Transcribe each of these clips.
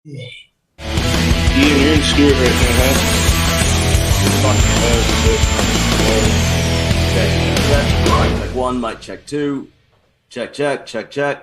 Ian, you're in Stuart right now, huh? Check one, mic check two. Check. Okay.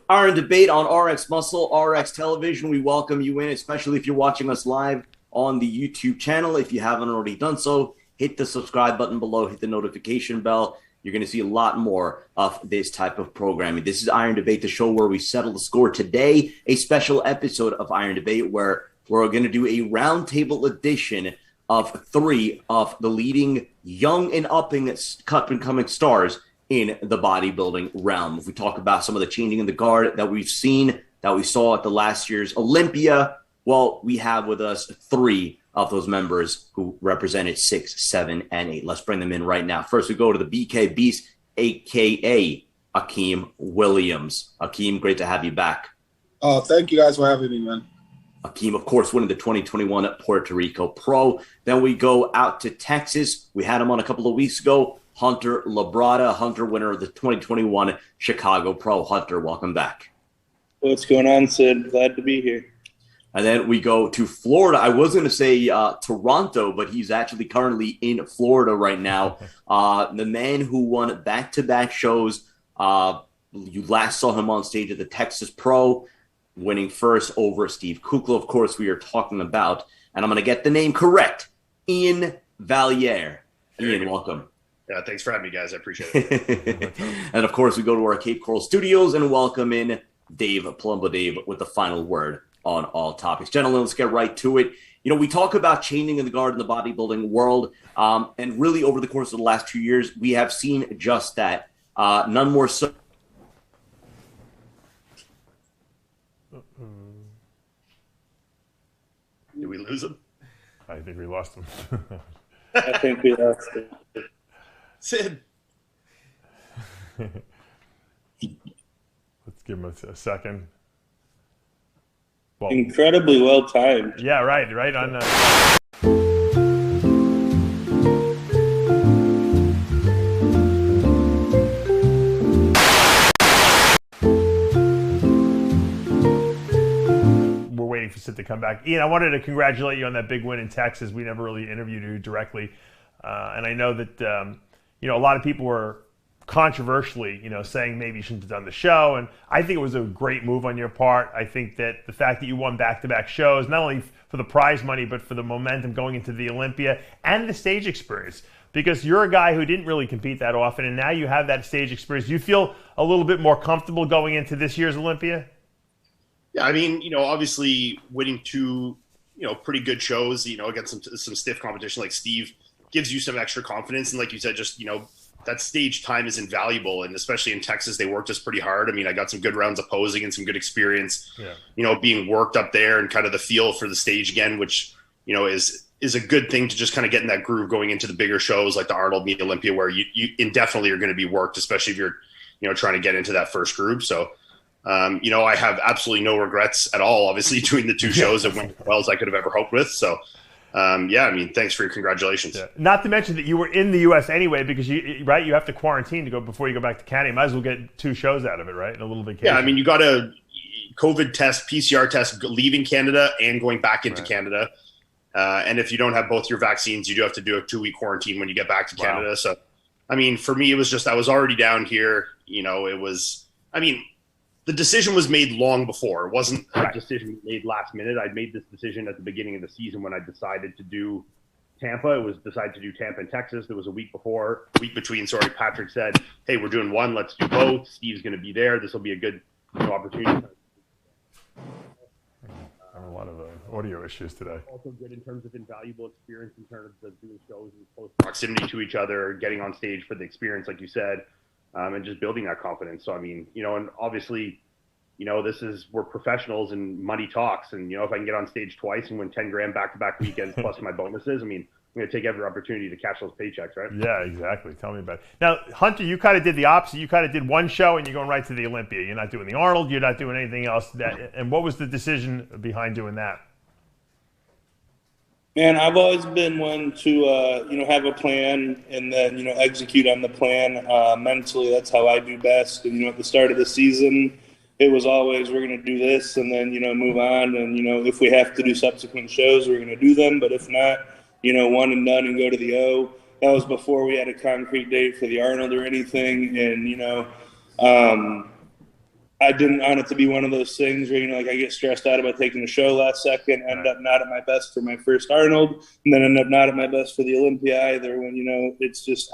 Iron Debate on RX Muscle, RX Television. We welcome you in, especially if you're watching us live on the YouTube channel. If you haven't already done so, hit the subscribe button below, hit the notification bell. You're going to see a lot more of this type of programming. This is Iron Debate, the show where we settle the score. Today, a special episode of Iron Debate where we're going to do a roundtable edition of 3 of the leading young and up-and-coming stars in the bodybuilding realm. If we talk about some of the changing in the guard that we've seen, that we saw at the last year's Olympia, well, we have with us 3 of those members who represented 6, 7, and 8. Let's bring them in right now. First, we go to the BK Beast, a.k.a. AKIM Williams. AKIM, great to have you back. Oh, thank you guys for having me, man. AKIM, of course, winning the 2021 Puerto Rico Pro. Then we go out to Texas. We had him on a couple of weeks ago. Hunter LABRADA, Hunter, winner of the 2021 Chicago Pro. Hunter, welcome back. What's going on, Sid? Glad to be here. And then we go to Florida. I was going to say Toronto, but he's actually currently in Florida right now. The man who won back-to-back shows. You last saw him on stage at the Texas Pro, winning first over Steve Kukla. Of course, we are talking about, and I'm going to get the name correct, IAIN VALLIERE. Ian, welcome. Yeah, thanks for having me, guys. I appreciate it. And, of course, we go to our Cape Coral studios and welcome in Dave Palumbo. Dave, with the final word on all topics. Gentlemen, let's get right to it. You know, we talk about changing in the guard in the bodybuilding world, and really over the course of the last 2 years, we have seen just that. None more so. Did we lose him? I think we lost him. I think we lost it. Sid. Let's give him a second. Well, Incredibly well timed. yeah, right on. We're waiting for Sid to come back. Ian, I wanted to congratulate you on that big win in Texas. We never really interviewed you directly, and I know that a lot of people were controversially, saying maybe you shouldn't have done the show. And I think it was a great move on your part. I think that the fact that you won back-to-back shows, not only for the prize money, but for the momentum going into the Olympia and the stage experience, because you're a guy who didn't really compete that often, and now you have that stage experience. Do you feel a little bit more comfortable going into this year's Olympia? Yeah, I mean, obviously winning 2, pretty good shows, against some stiff competition like Steve gives you some extra confidence. And like you said, just, that stage time is invaluable, and especially in Texas, they worked us pretty hard. I mean, I got some good rounds of posing and some good experience, being worked up there and kind of the feel for the stage again, which, is a good thing to just kind of get in that groove going into the bigger shows like the Arnold Meet Olympia, where you indefinitely are going to be worked, especially if you're, trying to get into that first group. So, I have absolutely no regrets at all, obviously, doing the 2 shows that went as well as I could have ever hoped with. So, I mean, thanks for your congratulations. Yeah. Not to mention that you were in the U.S. anyway, because you have to quarantine to go before you go back to Canada. You might as well get 2 shows out of it, right? And a little vacation. Yeah, I mean, you got a COVID test, PCR test, leaving Canada and going back into Canada. And if you don't have both your vaccines, you do have to do a 2-week quarantine when you get back to Canada. So, I mean, for me, it was just I was already down here. The decision was made long before. It wasn't a decision made last minute. I'd made this decision at the beginning of the season when I decided to do Tampa. It was decided to do Tampa and Texas. There was a week between. Patrick said, hey, we're doing one. Let's do both. Steve's going to be there. This will be a good opportunity. A lot of audio issues today. Also good in terms of invaluable experience in terms of doing shows in close proximity to each other, getting on stage for the experience, like you said. And just building that confidence. So, I mean, and obviously, we're professionals and money talks. And, if I can get on stage twice and win 10 grand back-to-back weekends plus my bonuses, I mean, I'm going to take every opportunity to cash those paychecks, right? Yeah, exactly. Tell me about it. Now, Hunter, you kind of did the opposite. You kind of did one show and you're going right to the Olympia. You're not doing the Arnold. You're not doing anything else. And what was the decision behind doing that? Man, I've always been one to, have a plan and then, execute on the plan mentally. That's how I do best. And, at the start of the season, it was always, we're going to do this and then, move on. And, if we have to do subsequent shows, we're going to do them. But if not, one and done and go to the O. That was before we had a concrete date for the Arnold or anything. And, I didn't want it to be one of those things where, I get stressed out about taking a show last second, end up not at my best for my first Arnold, and then end up not at my best for the Olympia either when, it's just,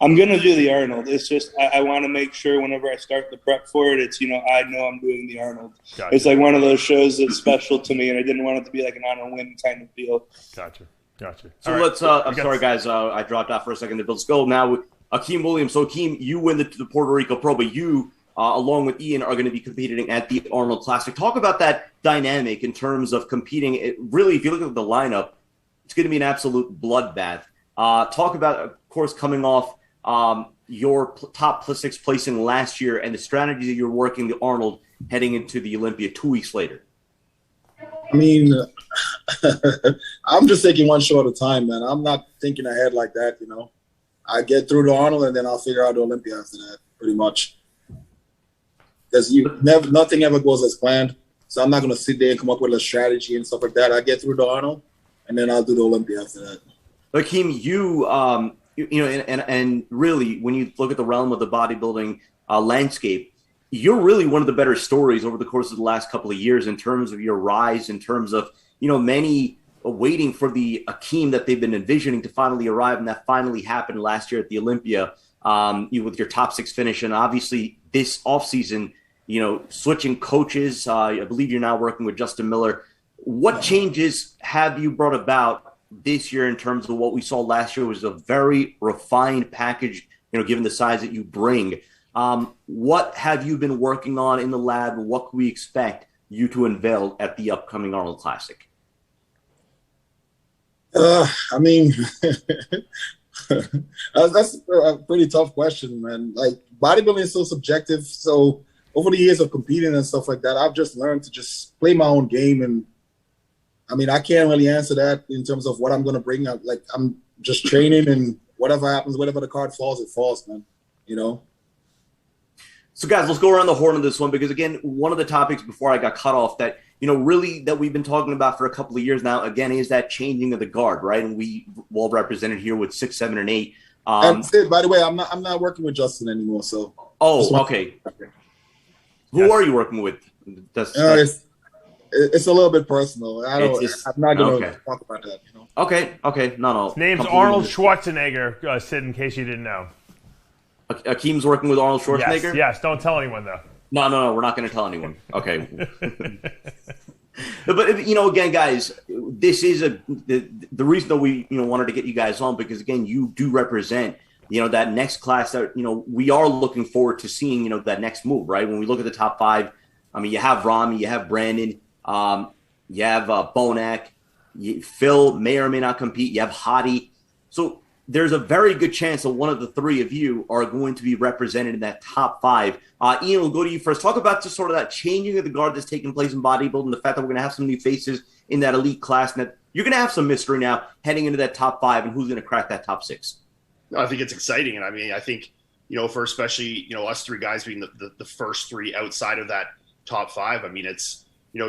I'm going to do the Arnold. It's just, I want to make sure whenever I start the prep for it, it's, I know I'm doing the Arnold. Gotcha. It's like one of those shows that's special to me, and I didn't want it to be like an on a win kind of deal. Gotcha. So right. Let's, I'm sorry, guys. I dropped out for a second. Let's go now with Akeem Williams. So, Akeem, you win the Puerto Rico Pro, but you, along with Ian, are going to be competing at the Arnold Classic. Talk about that dynamic in terms of competing. Really, if you look at the lineup, it's going to be an absolute bloodbath. Talk about, of course, coming off your top 6 placing last year and the strategy that you're working the Arnold heading into the Olympia 2 weeks later. I mean, I'm just taking one show at a time, man. I'm not thinking ahead like that, I get through the Arnold and then I'll figure out the Olympia after that, pretty much. Because nothing ever goes as planned. So I'm not going to sit there and come up with a strategy and stuff like that. I get through the Arnold and then I'll do the Olympia after that. Akeem, and really, when you look at the realm of the bodybuilding landscape, you're really one of the better stories over the course of the last couple of years in terms of your rise, in terms of, many waiting for the Akeem that they've been envisioning to finally arrive, and that finally happened last year at the Olympia with your top 6 finish. And obviously this offseason, switching coaches, I believe you're now working with Justin Miller. What changes have you brought about this year in terms of what we saw last year was a very refined package, given the size that you bring? What have you been working on in the lab? What can we expect you to unveil at the upcoming Arnold Classic? I mean, that's a pretty tough question, man. Like, bodybuilding is so subjective. So over the years of competing and stuff like that, I've just learned to just play my own game. And I mean, I can't really answer that in terms of what I'm going to bring up. Like, I'm just training, and whatever happens, whatever the card falls, it falls, man. So, guys, let's go around the horn on this one, because, again, one of the topics before I got cut off that, really that we've been talking about for a couple of years now, again, is that changing of the guard, right? And we well represented here with 6, 7, and 8. And Sid, by the way, I'm not working with Justin anymore. So. Oh, okay. Who are you working with? It's a little bit personal. I'm not going to talk about that. Okay. No. His name's Arnold Schwarzenegger, Sid, in case you didn't know. Akeem's working with Arnold Schwarzenegger? Yes. Don't tell anyone, though. No, we're not going to tell anyone. Okay. But, again, guys, this is the reason that we, wanted to get you guys on, because, again, you do represent, that next class that, we are looking forward to seeing, that next move, right? When we look at the top 5, I mean, you have Rami, you have Brandon, you have Bonac, Phil may or may not compete, you have Hadi. So there's a very good chance that one of the 3 of you are going to be represented in that top 5. Ian, we'll go to you first. Talk about just sort of that changing of the guard that's taking place in bodybuilding, the fact that we're going to have some new faces in that elite class, and that you're going to have some mystery now heading into that top 5, and who's going to crack that top 6. No, I think it's exciting. And I mean, I think, for especially, us 3 guys being the first 3 outside of that top 5, I mean, it's,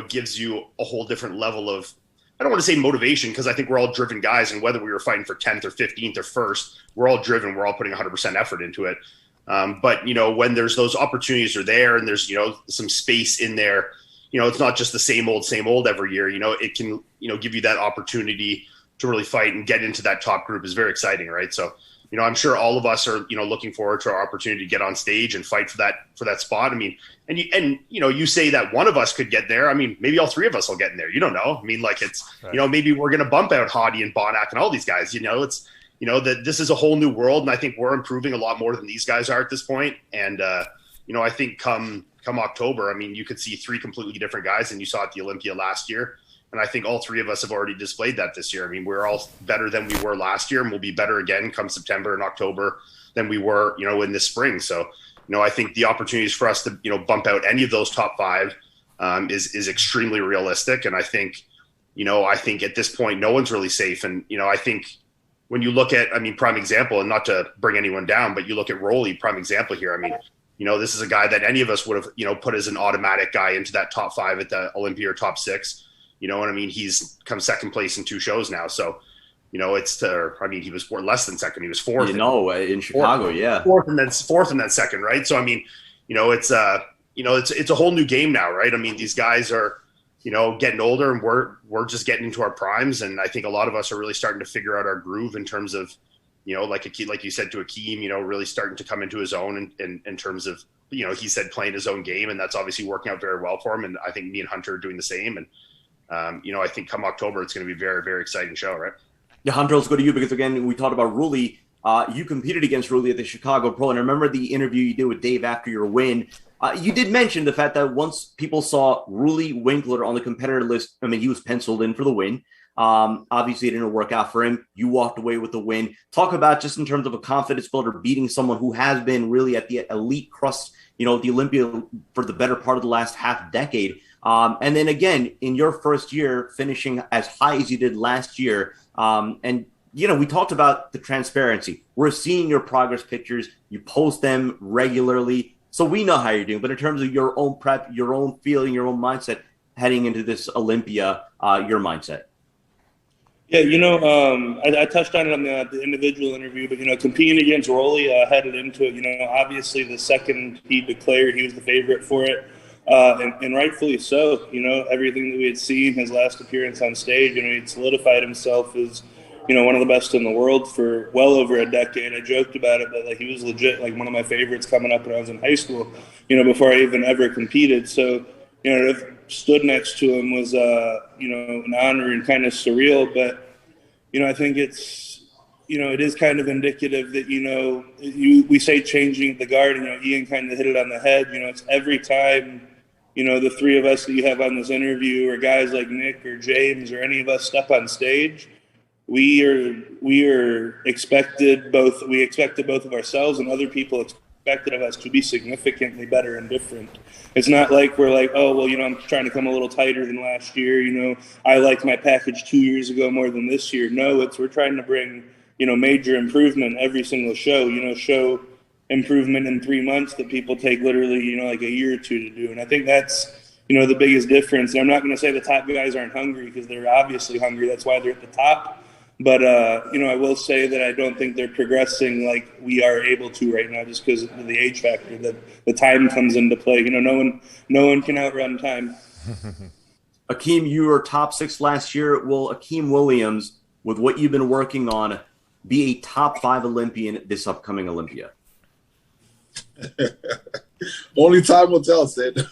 gives you a whole different level of, I don't want to say motivation, because I think we're all driven guys, and whether we were fighting for 10th or 15th or 1st, we're all driven. We're all putting 100% effort into it. But, when there's those opportunities are there, and there's, some space in there, it's not just the same old every year. It can, give you that opportunity to really fight and get into that top group is very exciting, right? So, I'm sure all of us are, looking forward to our opportunity to get on stage and fight for that spot. I mean, and you say that one of us could get there. I mean, maybe all 3 of us will get in there. You don't know. I mean, like, it's, right. Maybe we're going to bump out Hadi and Bonac and all these guys, it's, that this is a whole new world. And I think we're improving a lot more than these guys are at this point. And, I think come October, I mean, you could see 3 completely different guys than you saw at the Olympia last year. And I think all 3 of us have already displayed that this year. I mean, we're all better than we were last year, and we'll be better again come September and October than we were, in the spring. So, I think the opportunities for us to, bump out any of those top 5 is extremely realistic. And I think at this point, no one's really safe. And, I think when you look at, prime example, and not to bring anyone down, but you look at Rolly, prime example here. I mean, this is a guy that any of us would have, put as an automatic guy into that top 5 at the Olympia or top 6. You know what I mean? He's come second place in 2 shows now. So, he was less than second. He was 4th. In Chicago, yeah. 4th and then second, right? So, I mean, it's a whole new game now, right? I mean, these guys are, getting older, and we're just getting into our primes. And I think a lot of us are really starting to figure out our groove in terms of, like you said to Akim, really starting to come into his own in terms of, he said playing his own game, and that's obviously working out very well for him. And I think me and Hunter are doing the same. And, I think come October, it's going to be a very, very exciting show, right? Yeah, Hunter, let's go to you because, again, we talked about Rulli. You competed against Rulli at the Chicago Pro, and I remember the interview you did with Dave after your win. You did mention the fact that once people saw Rulli Winkler on the competitor list, I mean, he was penciled in for the win. Obviously, it didn't work out for him. You walked away with the win. Talk about just in terms of a confidence builder, beating someone who has been really at the elite crust, the Olympia for the better part of the last half decade. And then again, in your first year, finishing as high as you did last year. And we talked about the transparency. We're seeing your progress pictures. You post them regularly. So we know how you're doing. But in terms of your own prep, your own feeling, your own mindset heading into this Olympia, your mindset. Yeah, I touched on it on the individual interview, but, competing against Rulli headed into it, obviously the second he declared he was the favorite for it, and rightfully so. Everything that we had seen, his last appearance on stage, he'd solidified himself as, one of the best in the world for well over a decade. I joked about it, but he was legit one of my favorites coming up when I was in high school, before I even ever competed. So, to have stood next to him was, an honor and kind of surreal. But, I think it's, it is kind of indicative that, we say changing the guard, and, Ian kind of hit it on the head. It's every time, the 3 of us that you have on this interview, or guys like Nick or James or any of us step on stage, we expected both of ourselves and other people expected of us to be significantly better and different. It's not like we're like, oh, well, I'm trying to come a little tighter than last year. I liked my package 2 years ago more than this year. No, we're trying to bring, major improvement every single show, show improvement in 3 months that people take literally, like a year or 2 to do. And I think that's, the biggest difference. And I'm not going to say the top guys aren't hungry, because they're obviously hungry. That's why they're at the top. But, I will say that I don't think they're progressing like we are able to right now, just because of the age factor, that the time comes into play. No one can outrun time. Akim, you were top 6 last year. Will Akim Williams, with what you've been working on, be a top 5 Olympian this upcoming Olympia? Only time will tell, Sid.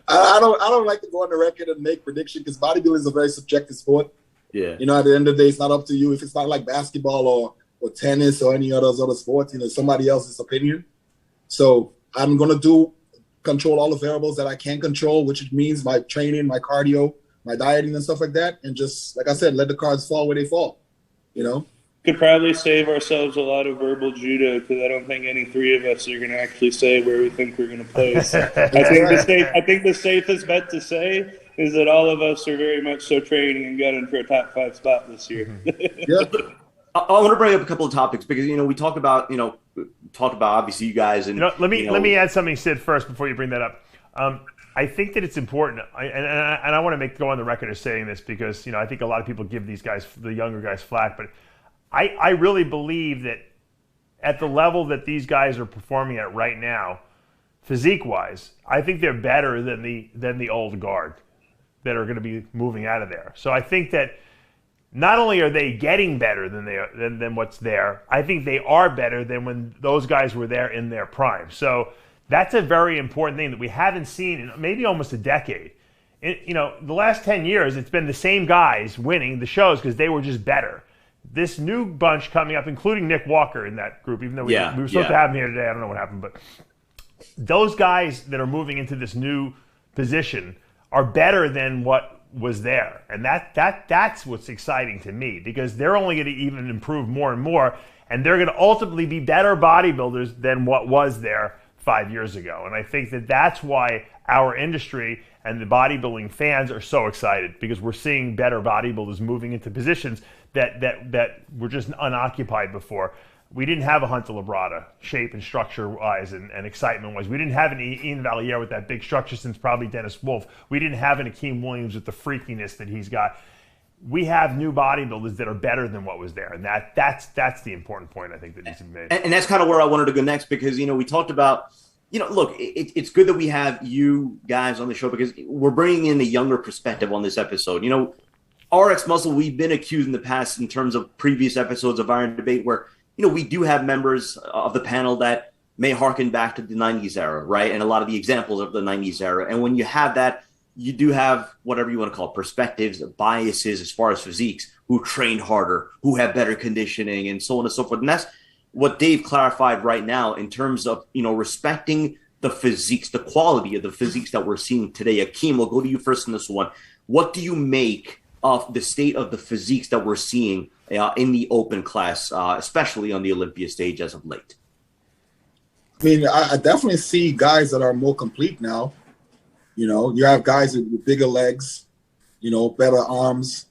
I don't like to go on the record and make predictions, because bodybuilding is a very subjective sport. Yeah. At the end of the day, it's not up to you. If it's not like basketball or tennis or any other sports, somebody else's opinion. So I'm going to control all the variables that I can control, which means my training, my cardio, my dieting and stuff like that. And just, like I said, let the cards fall where they fall, Could probably save ourselves a lot of verbal judo, because I don't think any 3 of us are going to actually say where we think we're going to place. I think the safest bet to say is that all of us are very much so training and gunning for a top 5 spot this year. Yeah. I want to bring up a couple of topics, because we talked about obviously you guys, and let me add something, Sid, first before you bring that up. I think that it's important, and I want to go on the record as saying this, because I think a lot of people give these guys, the younger guys, flack, but I really believe that at the level that these guys are performing at right now, physique-wise, I think they're better than the old guard that are going to be moving out of there. So I think that not only are they getting better than what's there, I think they are better than when those guys were there in their prime. So that's a very important thing that we haven't seen in maybe almost a decade. The last 10 years, it's been the same guys winning the shows because they were just better. This new bunch coming up, including Nick Walker in that group, even though we were supposed to have him here today, I don't know what happened, but those guys that are moving into this new position are better than what was there. And that's what's exciting to me, because they're only going to even improve more and more, and they're going to ultimately be better bodybuilders than what was there 5 years ago. And I think that that's why our industry and the bodybuilding fans are so excited, because we're seeing better bodybuilders moving into positions that were just unoccupied before. We didn't have a Hunter LABRADA, shape and structure-wise and excitement-wise. We didn't have an IAIN VALLIERE with that big structure since probably Dennis Wolf. We didn't have an AKIM Williams with the freakiness that he's got. We have new bodybuilders that are better than what was there, and that's the important point I think that needs to be made. And that's kind of where I wanted to go next, because we talked about, look, it's good that we have you guys on the show because we're bringing in a younger perspective on this episode. RX Muscle, we've been accused in the past in terms of previous episodes of Iron Debate where we do have members of the panel that may harken back to the 90s era, right? And a lot of the examples of the 90s era. And when you have that, you do have whatever you want to call it, perspectives, biases as far as physiques, who trained harder, who have better conditioning, and so on and so forth. And that's what Dave clarified right now in terms of, respecting the physiques, the quality of the physiques that we're seeing today. Akeem, we'll go to you first in this one. What do you make of the state of the physiques that we're seeing in the open class, especially on the Olympia stage as of late? I mean, I definitely see guys that are more complete now. You have guys with bigger legs, better arms,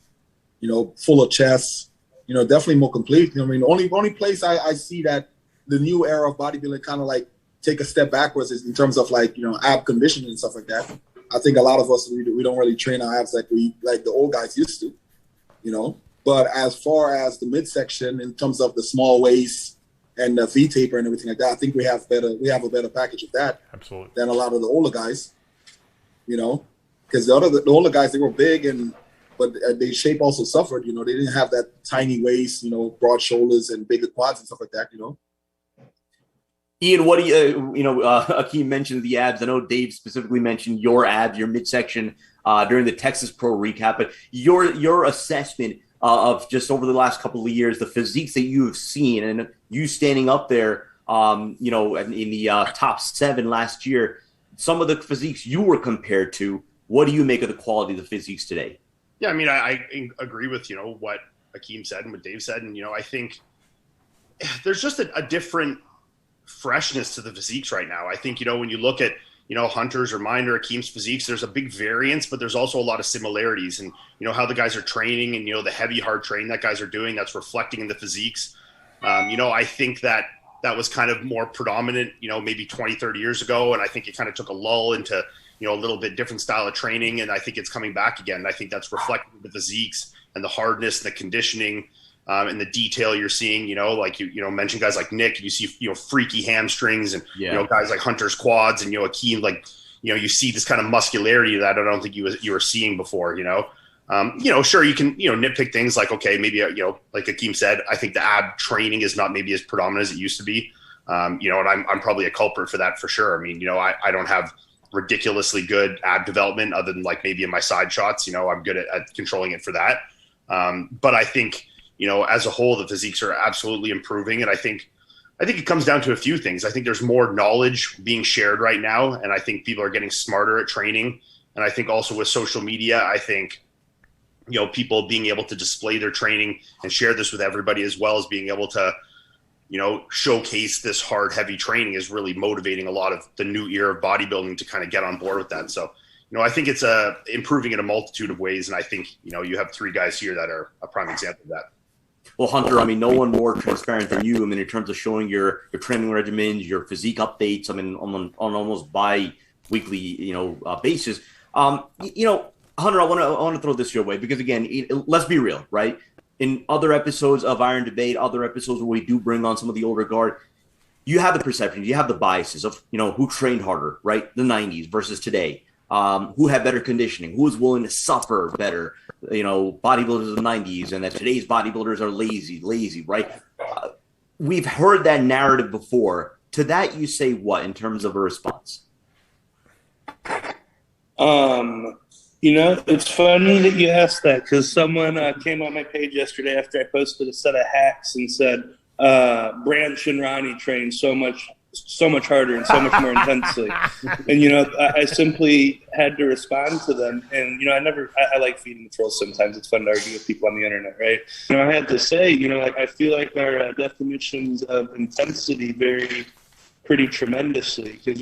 full of chests, definitely more complete. I mean, only place I see that the new era of bodybuilding kind of like take a step backwards is in terms of like, ab conditioning and stuff like that. I think a lot of us, we don't really train our abs like the old guys used to, But as far as the midsection, in terms of the small waist and the V taper and everything like that, I think we have a better package of that. Absolutely. Than a lot of the older guys, because the older guys, they were big but their shape also suffered. They didn't have that tiny waist, broad shoulders and bigger quads and stuff like that. Ian, what do Akeem mentioned the abs. I know Dave specifically mentioned your abs, your midsection during the Texas Pro recap, but your assessment of just over the last couple of years, the physiques that you have seen and you standing up there, in the top 7 last year, some of the physiques you were compared to, what do you make of the quality of the physiques today? Yeah, I mean, I agree with, what Akeem said and what Dave said. And, I think there's just a different freshness to the physiques right now. I think, when you look at, Hunter's or mine or Akeem's physiques, there's a big variance, but there's also a lot of similarities. And, how the guys are training and, the heavy, hard training that guys are doing, that's reflecting in the physiques. I think that was kind of more predominant, maybe 20, 30 years ago. And I think it kind of took a lull into, a little bit different style of training. And I think it's coming back again. And I think that's reflecting the physiques and the hardness and the conditioning and the detail you're seeing, like you mentioned guys like Nick, you see, freaky hamstrings and, guys like Hunter's quads and, Akeem, like, you see this kind of muscularity that I don't think you were seeing before, sure, you can, nitpick things like, okay, maybe, like Akeem said, I think the ab training is not maybe as predominant as it used to be. And I'm probably a culprit for that for sure. I mean, I don't have ridiculously good ab development other than like maybe in my side shots, I'm good at controlling it for that. But I think, as a whole, the physiques are absolutely improving. And I think it comes down to a few things. I think there's more knowledge being shared right now. And I think people are getting smarter at training. And I think also with social media, I think, people being able to display their training and share this with everybody, as well as being able to, showcase this hard, heavy training is really motivating a lot of the new era of bodybuilding to kind of get on board with that. So, I think it's improving in a multitude of ways. And I think, you have 3 guys here that are a prime example of that. Well, Hunter, I mean, no one more transparent than you. I mean, in terms of showing your training regimens, your physique updates, I mean, on almost bi-weekly, basis. Hunter, I want to throw this your way because, again, let's be real, right? In other episodes of Iron Debate, other episodes where we do bring on some of the older guard, you have the perceptions, you have the biases of, who trained harder, right? The 90s versus today. Who had better conditioning, who was willing to suffer better, bodybuilders of the 90s, and that today's bodybuilders are lazy, right? We've heard that narrative before. To that, you say what in terms of a response? It's funny that you asked that because someone came on my page yesterday after I posted a set of hacks and said, Branch and Ronnie trained so much harder and so much more intensely. And, I simply had to respond to them. And, I like feeding the trolls sometimes. It's fun to argue with people on the internet, right? I had to say, I feel like our definitions of intensity vary pretty tremendously because,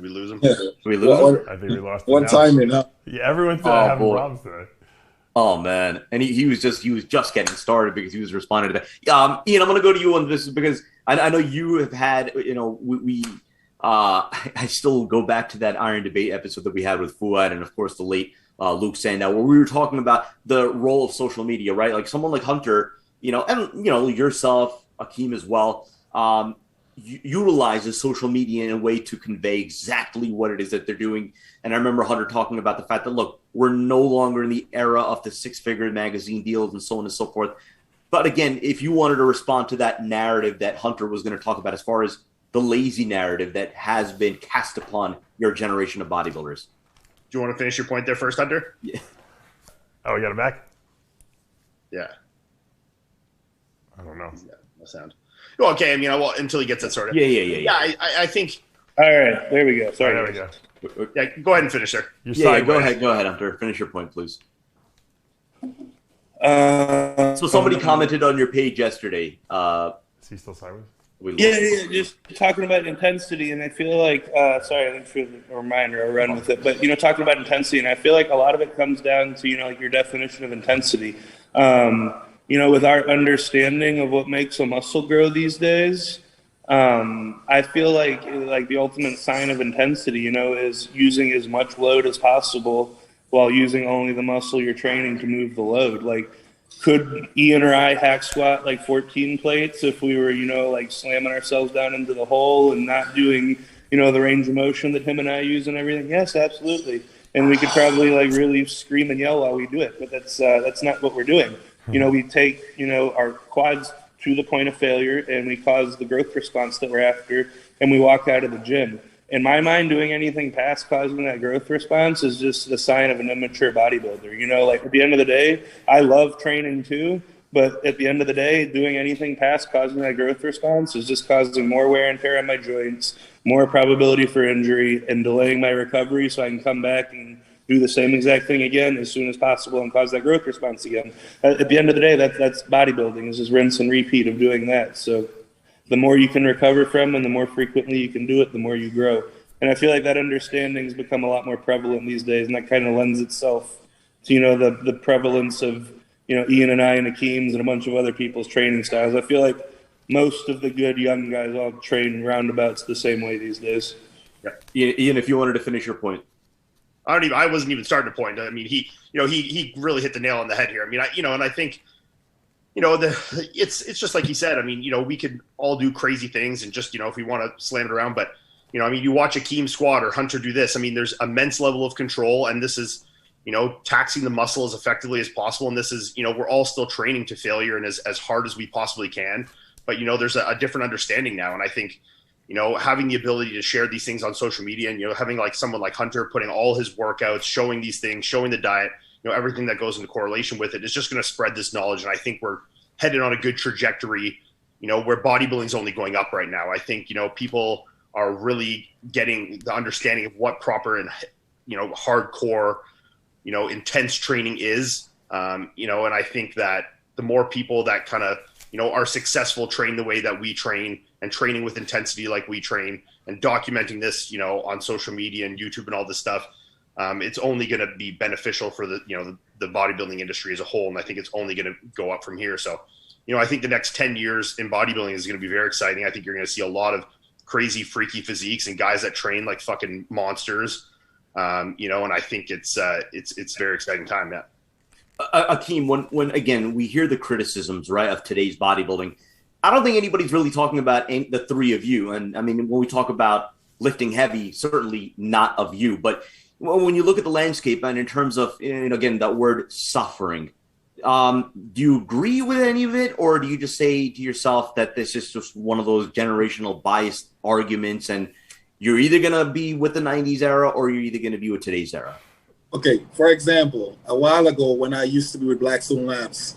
Did we lose him? Yeah. Did we lose him? I think we lost him One now. timing, huh? Yeah, everyone's Oh, having boy. problems today. Oh man, and he was just getting started because he was responding to that. Ian, I'm going to go to you on this because I know you have had, you know, I still go back to that Iron Debate episode that we had with Fuad and of course the late Luke Sandow, where we were talking about the role of social media, right? Like someone like Hunter, you know, and you know yourself, Akim as well, utilizes social media in a way to convey exactly what it is that they're doing. And I remember Hunter talking about the fact that, look, we're no longer in the era of the six-figure magazine deals and so on and so forth. But again, if you wanted to respond to that narrative that Hunter was going to talk about as far as the lazy narrative that has been cast upon your generation of bodybuilders. Do you want to finish your point there first, Hunter? Yeah. Oh, we got him back? Yeah. I don't know. Yeah, no sound. Well, okay, I mean, well, until he gets that sorted. Yeah. I think. All right, there we go. Sorry, There we go. Yeah, go ahead and finish there. You're Yeah, go sideways. ahead, Hunter. Finish your point, please. So So somebody commented on your page yesterday. Is he still sideways? Yeah, just talking about intensity, and I feel like, sorry, thanks for the reminder, I'll run with it, but, you know, talking about intensity, and I feel like a lot of it comes down to, you know, like your definition of intensity. You know, with our understanding of what makes a muscle grow these days, I feel like the ultimate sign of intensity, you know, is using as much load as possible while using only the muscle you're training to move the load. Like, could Ian or I hack squat like 14 plates if we were, you know, like slamming ourselves down into the hole and not doing, you know, the range of motion that him and I use and everything? Yes, absolutely. And we could probably like really scream and yell while we do it, but that's not what we're doing. You know, we take, you know, our quads to the point of failure and we cause the growth response that we're after and we walk out of the gym. In my mind, doing anything past causing that growth response is just the sign of an immature bodybuilder. You know, like at the end of the day, I love training too, but at the end of the day, doing anything past causing that growth response is just causing more wear and tear on my joints, more probability for injury, and delaying my recovery so I can come back and do the same exact thing again as soon as possible and cause that growth response again. At the end of the day, that's bodybuilding, is just rinse and repeat of doing that. So the more you can recover from and the more frequently you can do it, the more you grow. And I feel like that understanding has become a lot more prevalent these days, and that kind of lends itself to, you know, the prevalence of, you know, Ian and I and Akim's and a bunch of other people's training styles. I feel like most of the good young guys all train roundabouts the same way these days. Yeah. Ian, if you wanted to finish your point. I wasn't even starting to point. I mean, he really hit the nail on the head here. I mean, and I think, you know, it's just like he said. I mean, you know, we could all do crazy things and just, you know, if we want to slam it around, but, you know, I mean, you watch Akim squat or Hunter do this. I mean, there's immense level of control, and this is, you know, taxing the muscle as effectively as possible. And this is, you know, we're all still training to failure and as hard as we possibly can. But, you know, there's a different understanding now. And I think, you know, having the ability to share these things on social media and, you know, having like someone like Hunter putting all his workouts, showing these things, showing the diet, you know, everything that goes into correlation with it is just going to spread this knowledge. And I think we're headed on a good trajectory, you know, where bodybuilding is only going up right now. I think, you know, people are really getting the understanding of what proper and, you know, hardcore, you know, intense training is, you know, and I think that the more people that kind of, you know, are successful, train the way that we train and training with intensity like we train and documenting this, you know, on social media and YouTube and all this stuff, it's only going to be beneficial for the, you know, the bodybuilding industry as a whole. And I think it's only going to go up from here. So, you know, I think the next 10 years in bodybuilding is going to be very exciting. I think you're going to see a lot of crazy, freaky physiques and guys that train like fucking monsters, you know, and I think it's a very exciting time, yeah. Akim, when again we hear the criticisms, right, of today's bodybuilding, I don't think anybody's really talking about the three of you. And I mean, when we talk about lifting heavy, certainly not of you, but when you look at the landscape and in terms of, you know, again, that word suffering, do you agree with any of it, or do you just say to yourself that this is just one of those generational biased arguments and you're either going to be with the 90s era or you're either going to be with today's era? Okay, for example, a while ago when I used to be with Blackstone Labs,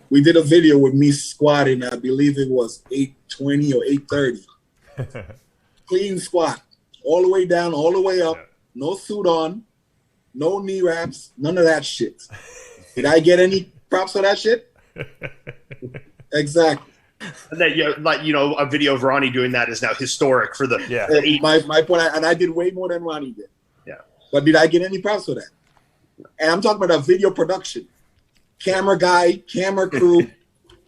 we did a video with me squatting, I believe it was 820 or 830. Clean squat, all the way down, all the way up, no suit on, no knee wraps, none of that shit. Did I get any props for that shit? Exactly. And that, a video of Ronnie doing that is now historic for the. Yeah. My point, and I did way more than Ronnie did. Yeah. But did I get any props for that? And I'm talking about a video production, camera guy, camera crew,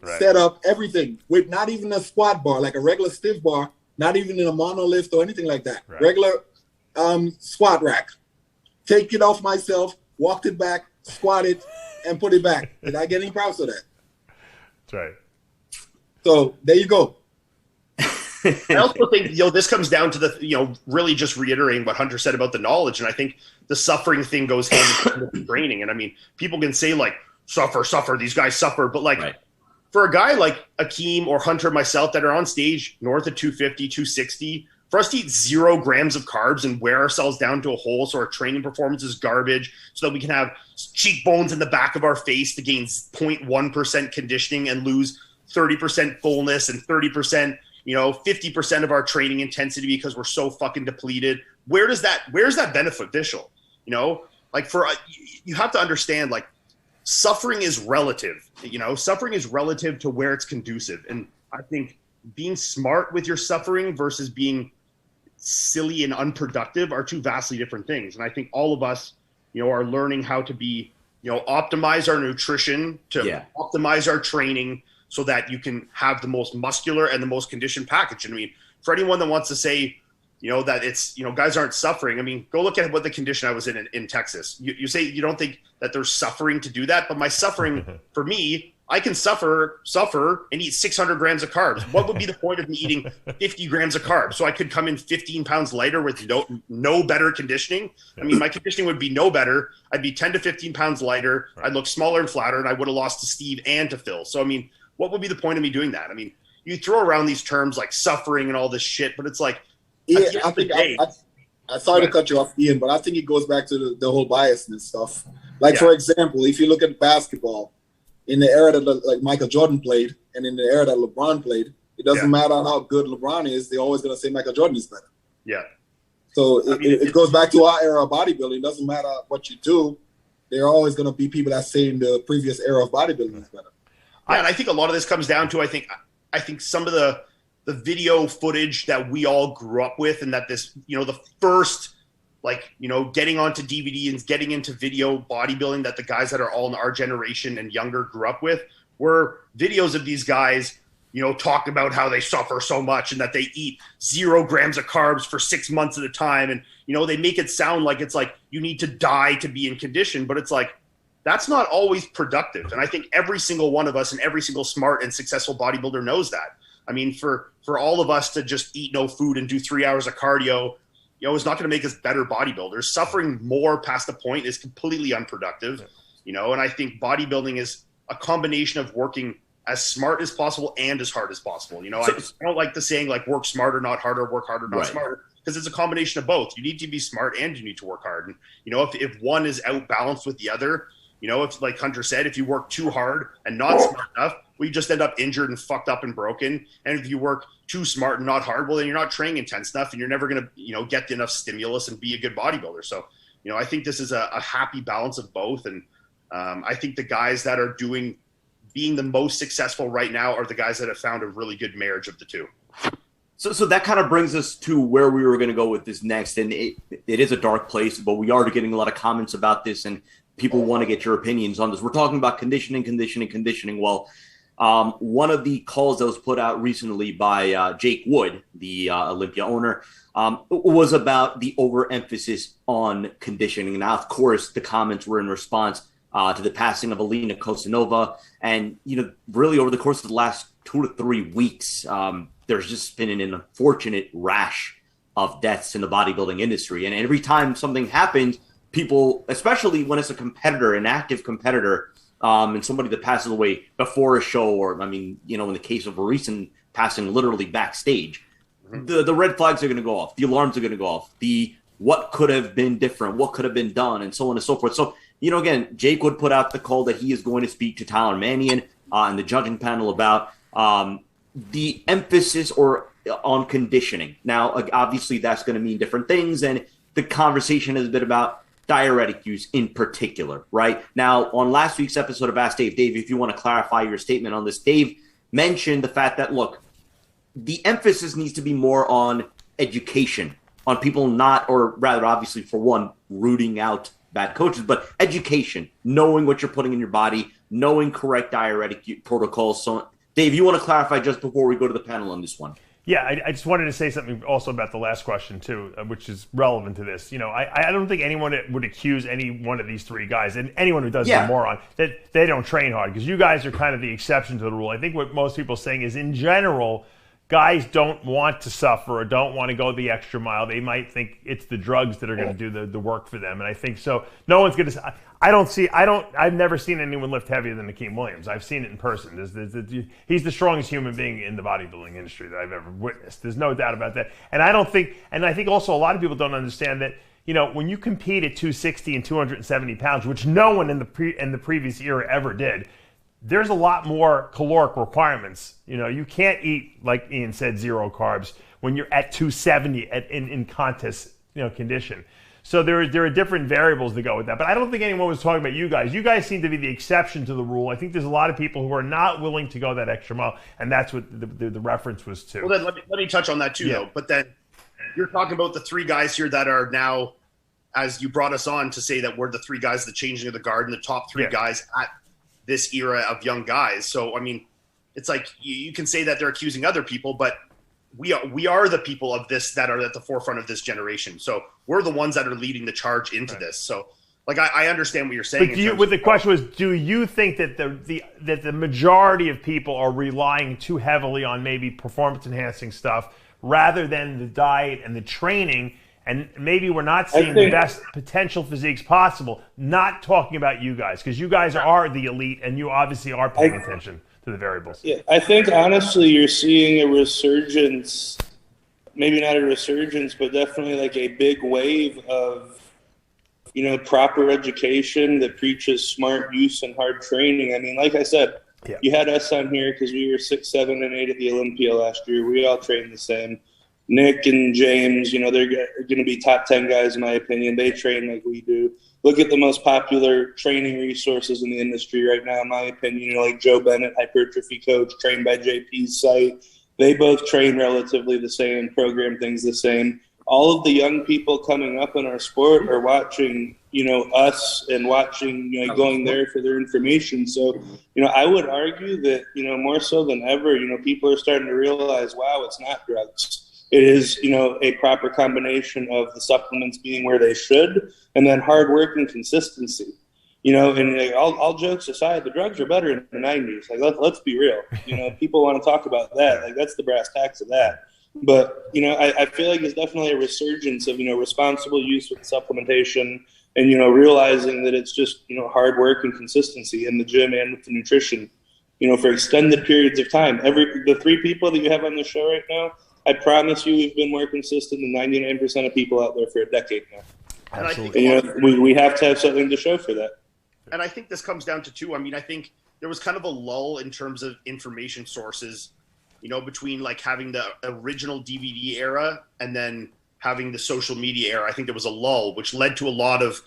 Right. setup, everything with not even a squat bar, like a regular stiff bar, not even in a monolift or anything like that. Right. Regular squat rack. Take it off myself, walked it back, squatted, and put it back. Did I get any props for that? That's right. So there you go. I also think, this comes down to the, really just reiterating what Hunter said about the knowledge. And I think the suffering thing goes hand in hand with the training. And I mean, people can say like, suffer, these guys suffer. But like, Right. For a guy like AKIM or Hunter, myself, that are on stage north of 250, 260, for us to eat 0 grams of carbs and wear ourselves down to a hole so our training performance is garbage, so that we can have cheekbones in the back of our face to gain 0.1% conditioning and lose 30% fullness and 30%, 50% of our training intensity because we're so fucking depleted. Where's that beneficial? Like you have to understand, like, suffering is relative. Suffering is relative to where it's conducive. And I think being smart with your suffering versus being silly and unproductive are two vastly different things. And I think all of us, are learning how to be, optimize our nutrition, to optimize our training so that you can have the most muscular and the most conditioned package. And I mean, for anyone that wants to say, that it's, guys aren't suffering. I mean, go look at what the condition I was in Texas. You say you don't think that there's suffering to do that, but my suffering, for me, I can suffer and eat 600 grams of carbs. What would be the point of me eating 50 grams of carbs? So I could come in 15 pounds lighter with no better conditioning. I mean, my conditioning would be no better. I'd be 10 to 15 pounds lighter. I'd look smaller and flatter, and I would have lost to Steve and to Phil. So, I mean, what would be the point of me doing that? I mean, you throw around these terms like suffering and all this shit, but it's like, Yeah, I think I sorry to cut you off, Ian, but I think it goes back to the whole biasness stuff. Like, for example, if you look at basketball, in the era that like Michael Jordan played and in the era that LeBron played, it doesn't matter how good LeBron is, they're always going to say Michael Jordan is better. Yeah. So it goes back to our era of bodybuilding. It doesn't matter what you do. There are always going to be people that say in the previous era of bodybuilding is better. Yeah, and I think a lot of this comes down to, I think some of the video footage that we all grew up with, and that this, the first, getting onto DVD and getting into video bodybuilding that the guys that are all in our generation and younger grew up with, were videos of these guys, talk about how they suffer so much and that they eat 0 grams of carbs for 6 months at a time. And, they make it sound like it's like you need to die to be in condition, but it's like, that's not always productive. And I think every single one of us and every single smart and successful bodybuilder knows that. I mean, for all of us to just eat no food and do 3 hours of cardio, is not going to make us better bodybuilders. Suffering more past the point is completely unproductive, and I think bodybuilding is a combination of working as smart as possible and as hard as possible. I don't like the saying like work smarter, not harder, work harder, not smarter, because it's a combination of both. You need to be smart and you need to work hard. And, if one is outbalanced with the other, if, like Hunter said, if you work too hard and not smart enough, well, you just end up injured and fucked up and broken. And if you work too smart and not hard, well, then you're not training intense enough and you're never going to, get enough stimulus and be a good bodybuilder. So, I think this is a happy balance of both. And I think the guys that are being the most successful right now are the guys that have found a really good marriage of the two. So that kind of brings us to where we were going to go with this next. And it is a dark place, but we are getting a lot of comments about this and people want to get your opinions on this. We're talking about conditioning. Well, one of the calls that was put out recently by Jake Wood, the Olympia owner, was about the overemphasis on conditioning. Now, of course, the comments were in response to the passing of Alina Kostanova. And, really over the course of the last 2 to 3 weeks, there's just been an unfortunate rash of deaths in the bodybuilding industry. And every time something happens, people, especially when it's a competitor, an active competitor, and somebody that passes away before a show, or, in the case of a recent passing literally backstage, the red flags are going to go off. The alarms are going to go off. What could have been different, what could have been done, and so on and so forth. So, again, Jake would put out the call that he is going to speak to Tyler Mannion and the judging panel about the emphasis on conditioning. Now, obviously, that's going to mean different things, and the conversation has been about diuretic use in particular, right? Now, on last week's episode of Ask Dave, if you want to clarify your statement on this, Dave mentioned the fact that, look, the emphasis needs to be more on education, on people not, or rather, obviously, for one, rooting out bad coaches, but education, knowing what you're putting in your body, knowing correct diuretic protocols. So, Dave, you want to clarify just before we go to the panel on this one? Yeah, I just wanted to say something also about the last question, too, which is relevant to this. You know, I don't think anyone would accuse any one of these three guys, and anyone who does is a moron, that they don't train hard, because you guys are kind of the exception to the rule. I think what most people are saying is, in general, guys don't want to suffer or don't want to go the extra mile. They might think it's the drugs that are going to do the work for them. And I think so. No one's going to. I've never seen anyone lift heavier than AKIM Williams. I've seen it in person. He's the strongest human being in the bodybuilding industry that I've ever witnessed. There's no doubt about that. And I think also a lot of people don't understand that, you know, when you compete at 260 and 270 pounds, which no one in the previous era ever did, there's a lot more caloric requirements. You know, you can't eat, like Ian said, 0 carbs when you're at 270 in contest, you know, condition. So there are different variables that go with that. But I don't think anyone was talking about you guys. You guys seem to be the exception to the rule. I think there's a lot of people who are not willing to go that extra mile, and that's what the reference was to. Well, then let me touch on that too, though. But then you're talking about the 3 guys here that are now, as you brought us on to say that we're the 3 guys, the changing of the guard, and the top 3 guys at this era of young guys. So, I mean, it's like you can say that they're accusing other people, but we are the people of this that are at the forefront of this generation. So we're the ones that are leading the charge into this. So, like, I understand what you're saying. But the question was, do you think that the majority of people are relying too heavily on maybe performance enhancing stuff rather than the diet and the training? And maybe we're not seeing the best potential physiques possible. Not talking about you guys, because you guys are the elite, and you obviously are paying attention to the variables. Yeah, I think honestly you're seeing a resurgence, maybe not a resurgence, but definitely like a big wave of, you know, proper education that preaches smart use and hard training. I mean, like I said, you had us on here because we were 6, 7, and 8 at the Olympia last year. We all trained the same. Nick and James, you know, they're going to be top 10 guys in my opinion. They train like we do. Look at the most popular training resources in the industry right now, in my opinion. You know, like Joe Bennett, hypertrophy coach, trained by JP's site. They both train relatively the same, program things the same. All of the young people coming up in our sport are watching, you know, us and watching, you know, going there for their information. So, you know, I would argue that, you know, more so than ever, you know, people are starting to realize, wow, it's not drugs. It is, you know, a proper combination of the supplements being where they should, and then hard work and consistency. You know, and like, all jokes aside, the drugs are better in the 90s. Like, let's be real. You know, people want to talk about that. Like, that's the brass tacks of that. But, you know, I feel like it's definitely a resurgence of, you know, responsible use with supplementation and, you know, realizing that it's just, you know, hard work and consistency in the gym and with the nutrition, you know, for extended periods of time. The 3 people that you have on the show right now, I promise you we've been more consistent than 99% of people out there for a decade now. Absolutely. And, you know, we have to have something to show for that. And I think this comes down to 2. I mean, I think there was kind of a lull in terms of information sources, you know, between like having the original DVD era and then having the social media era. I think there was a lull, which led to a lot of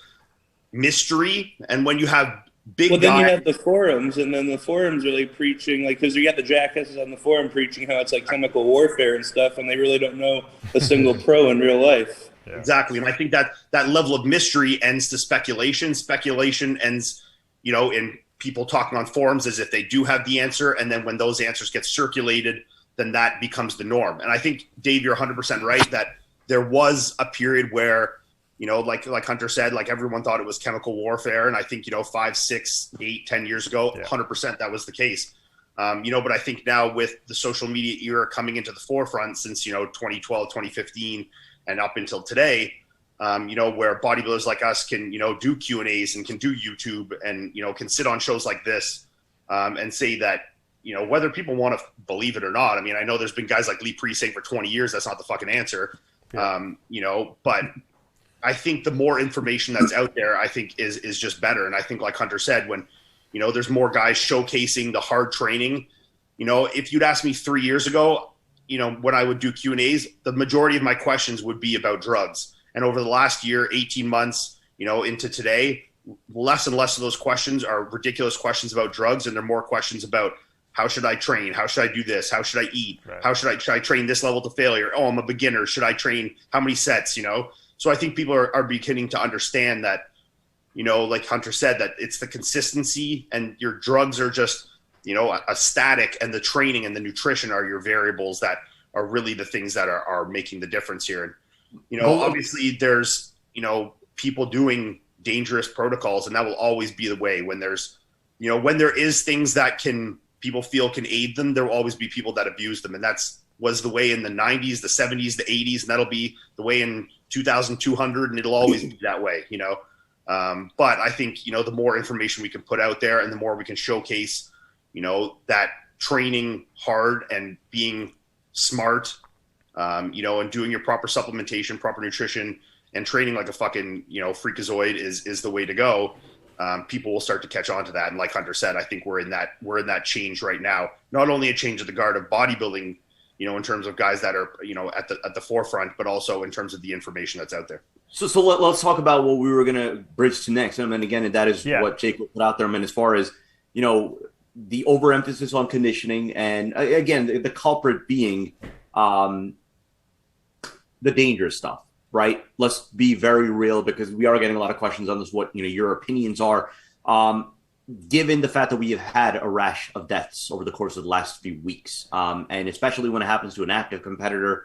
mystery. And when you have then you have the forums, and then the forums really preaching, like, because you got the jackasses on the forum preaching how it's like chemical warfare and stuff, and they really don't know a single pro in real life. Yeah. Exactly. And I think that level of mystery ends to speculation. Speculation ends, you know, in people talking on forums as if they do have the answer. And then when those answers get circulated, then that becomes the norm. And I think, Dave, you're 100% right that there was a period where, you know, like Hunter said, like everyone thought it was chemical warfare. And I think, you know, 5, 6, 8, 10 years ago, 100% that was the case. You know, but I think now with the social media era coming into the forefront since, you know, 2012, 2015 and up until today, you know, where bodybuilders like us can, you know, do Q&As and can do YouTube and, you know, can sit on shows like this and say that, you know, whether people want to believe it or not. I mean, I know there's been guys like Lee Priest saying for 20 years, that's not the fucking answer, you know, but I think the more information that's out there, I think is just better. And I think, like Hunter said, when, you know, there's more guys showcasing the hard training, you know, if you'd asked me 3 years ago, you know, when I would do Q&As, the majority of my questions would be about drugs. And over the last year, 18 months, you know, into today, less and less of those questions are ridiculous questions about drugs. And they're more questions about how should I train? How should I do this? How should I eat? Right. Should I train this level to failure? Oh, I'm a beginner. Should I train how many sets, you know? So I think people are beginning to understand that, you know, like Hunter said, that it's the consistency, and your drugs are just, you know, a static, and the training and the nutrition are your variables that are really the things that are making the difference here. And, you know, obviously there's, you know, people doing dangerous protocols, and that will always be the way. When there's, you know, when there is things that people feel can aid them, there will always be people that abuse them. And was the way in the 90s, the 70s, the 80s, and that'll be the way in 2200, and it'll always be that way, you know. But I think, you know, the more information we can put out there, and the more we can showcase, you know, that training hard and being smart, you know, and doing your proper supplementation, proper nutrition, and training like a fucking, you know, freakazoid is the way to go. People will start to catch on to that. And like Hunter said, I think we're in that change right now. Not only a change of the guard of bodybuilding, you know, in terms of guys that are, you know, at the forefront, but also in terms of the information that's out there. So let's talk about what we were going to bridge to next. And again, that is what Jake put out there. I mean, as far as, you know, the overemphasis on conditioning, and again, the culprit being the dangerous stuff, right? Let's be very real, because we are getting a lot of questions on this, what, you know, your opinions are. Given the fact that we have had a rash of deaths over the course of the last few weeks, and especially when it happens to an active competitor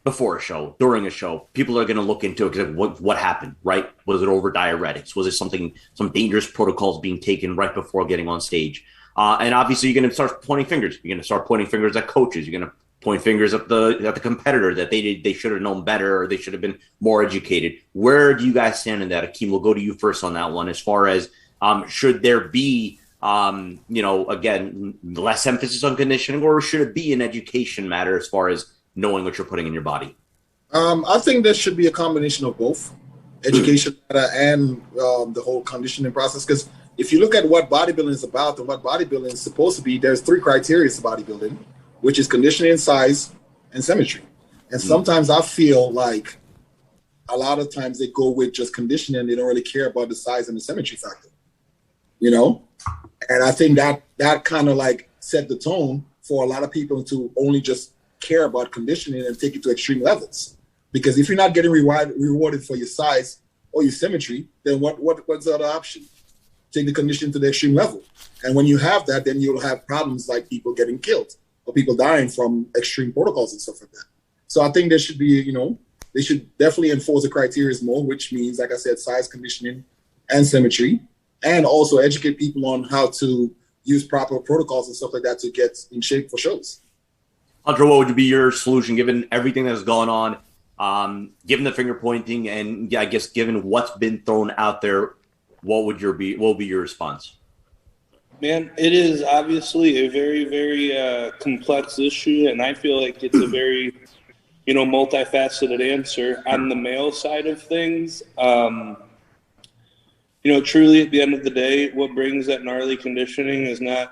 before a show, during a show, people are going to look into it, because what happened, right? Was it over diuretics? Was it some dangerous protocols being taken right before getting on stage? And obviously you're going to start pointing fingers. You're going to start pointing fingers at coaches. You're going to point fingers at the competitor, that they should have known better, or they should have been more educated. Where do you guys stand in that? Akeem, we'll go to you first on that one. As far as should there be, you know, again, less emphasis on conditioning, or should it be an education matter as far as knowing what you're putting in your body? I think there should be a combination of both, education and the whole conditioning process. Because if you look at what bodybuilding is about and what bodybuilding is supposed to be, there's 3 criteria to bodybuilding, which is conditioning, size, and symmetry. And sometimes I feel like a lot of times they go with just conditioning. They don't really care about the size and the symmetry factor, you know? And I think that kind of like set the tone for a lot of people to only just care about conditioning and take it to extreme levels. Because if you're not getting rewarded for your size or your symmetry, then what's the other option? Take the conditioning to the extreme level. And when you have that, then you'll have problems like people getting killed or people dying from extreme protocols and stuff like that. So I think there should be, you know, they should definitely enforce the criteria more, which means, like I said, size, conditioning, and symmetry, and also educate people on how to use proper protocols and stuff like that to get in shape for shows. Hunter, what would be your solution given everything that's gone on, given the finger pointing, and I guess given what's been thrown out there? What will be your response? Man, it is obviously a very, very complex issue, and I feel like it's a very, you know, multifaceted answer. On the male side of things, you know, truly at the end of the day, what brings that gnarly conditioning is not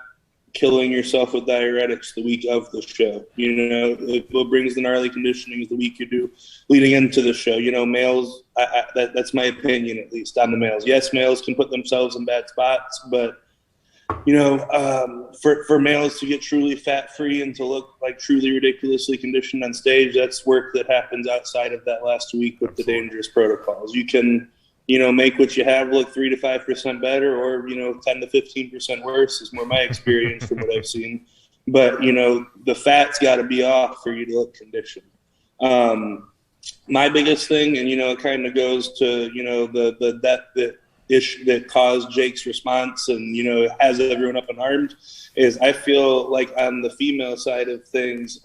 killing yourself with diuretics the week of the show. You know, what brings the gnarly conditioning is the week you do leading into the show. You know, males, that's my opinion, at least on the males. Yes, males can put themselves in bad spots, but, you know, for males to get truly fat-free and to look like truly ridiculously conditioned on stage, that's work that happens outside of that last week with the dangerous protocols. You can, you know, make what you have look 3 to 5% better, or, you know, 10 to 15% worse is more my experience from what I've seen. But, you know, the fat's got to be off for you to look conditioned. My biggest thing, and, you know, it kind of goes to, you know, the death issue that caused Jake's response and, you know, has everyone up in arms, is I feel like on the female side of things,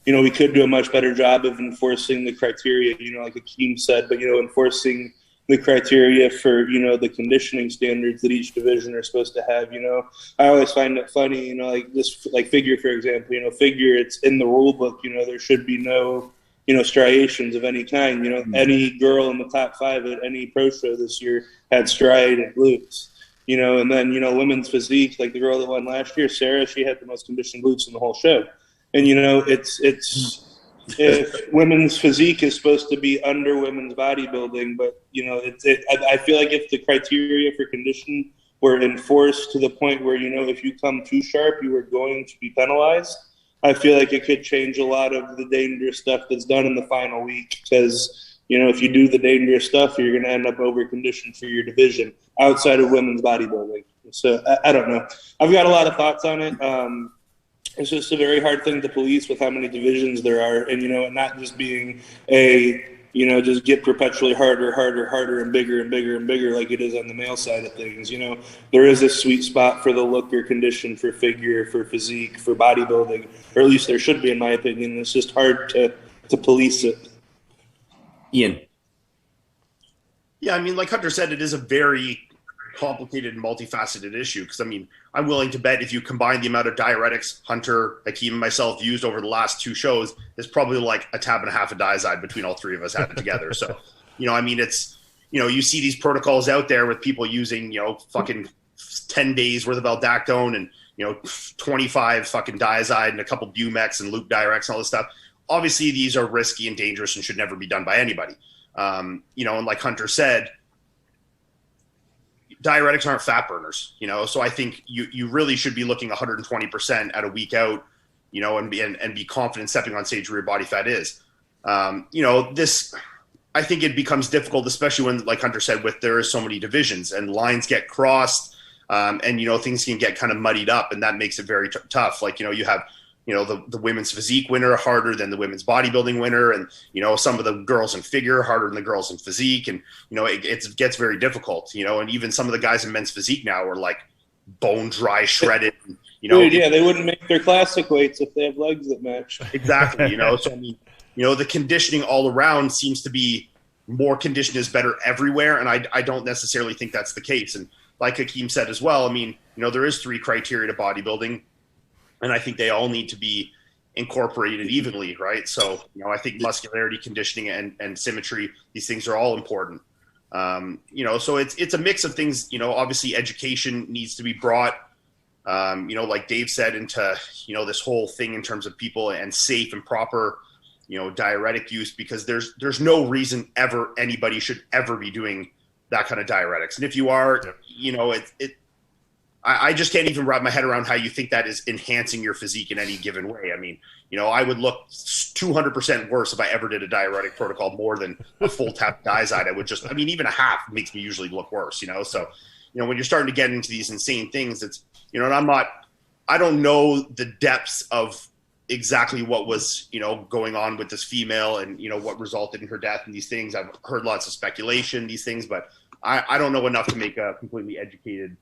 you know, we could do a much better job of enforcing the criteria, you know, like Akeem said, but, you know, enforcing the criteria for, you know, the conditioning standards that each division are supposed to have. You know, I always find it funny, you know, like this, like figure, for example, you know, figure, it's in the rule book, you know, there should be no, you know, striations of any kind. You know, any girl in the top 5 at any pro show this year had striated glutes. You know, and then, you know, women's physique, like the girl that won last year, Sarah, she had the most conditioned glutes in the whole show. And, you know, it's if women's physique is supposed to be under women's bodybuilding, but, you know, I feel like if the criteria for condition were enforced to the point where, if you come too sharp, you are going to be penalized, I feel like it could change a lot of the dangerous stuff that's done in the final week. Because, if you do the dangerous stuff, you're going to end up over-conditioned for your division outside of women's bodybuilding. So I don't know. I've got a lot of thoughts on it. It's just a very hard thing to police with how many divisions there are. And, and not just being just get perpetually harder and bigger like it is on the male side of things. There is a sweet spot for the look or condition, for figure, for physique, for bodybuilding, or at least there should be, in my opinion. It's just hard to police it. Ian. Yeah, like Hunter said, it is a very complicated and multifaceted issue, because I'm willing to bet if you combine the amount of diuretics Hunter, Akeem, and myself used over the last 2 shows, it's probably like a tab and a half of diazide between all 3 of us had it together. So, it's, you see these protocols out there with people using, fucking 10 days worth of aldactone and, 25 fucking diazide and a couple Bumex and loop diuretics and all this stuff. Obviously, these are risky and dangerous and should never be done by anybody. And like Hunter said, diuretics aren't fat burners, so I think you really should be looking 120% at a week out, and be confident stepping on stage where your body fat is. This, I think it becomes difficult, especially when, like Hunter said, there is so many divisions and lines get crossed, and things can get kind of muddied up, and that makes it very tough. Like, you have the women's physique winner harder than the women's bodybuilding winner. And, some of the girls in figure harder than the girls in physique. And, it gets very difficult, and even some of the guys in men's physique now are like bone dry, shredded, Dude, yeah, they wouldn't make their classic weights if they have legs that match. Exactly. So, the conditioning all around seems to be more condition is better everywhere. And I don't necessarily think that's the case. And like Akeem said as well, there is 3 criteria to bodybuilding, and I think they all need to be incorporated evenly, right? So, I think muscularity, conditioning, and symmetry, these things are all important. So it's a mix of things. Obviously education needs to be brought, like Dave said, into, this whole thing in terms of people and safe and proper, diuretic use, because there's no reason ever anybody should ever be doing that kind of diuretics. And if you are, I just can't even wrap my head around how you think that is enhancing your physique in any given way. I would look 200% worse if I ever did a diuretic protocol more than a full tap diazide. I would just, even a half makes me usually look worse, So, when you're starting to get into these insane things, it's, and I don't know the depths of exactly what was, going on with this female and, what resulted in her death and these things. I've heard lots of speculation, these things, but I don't know enough to make a completely educated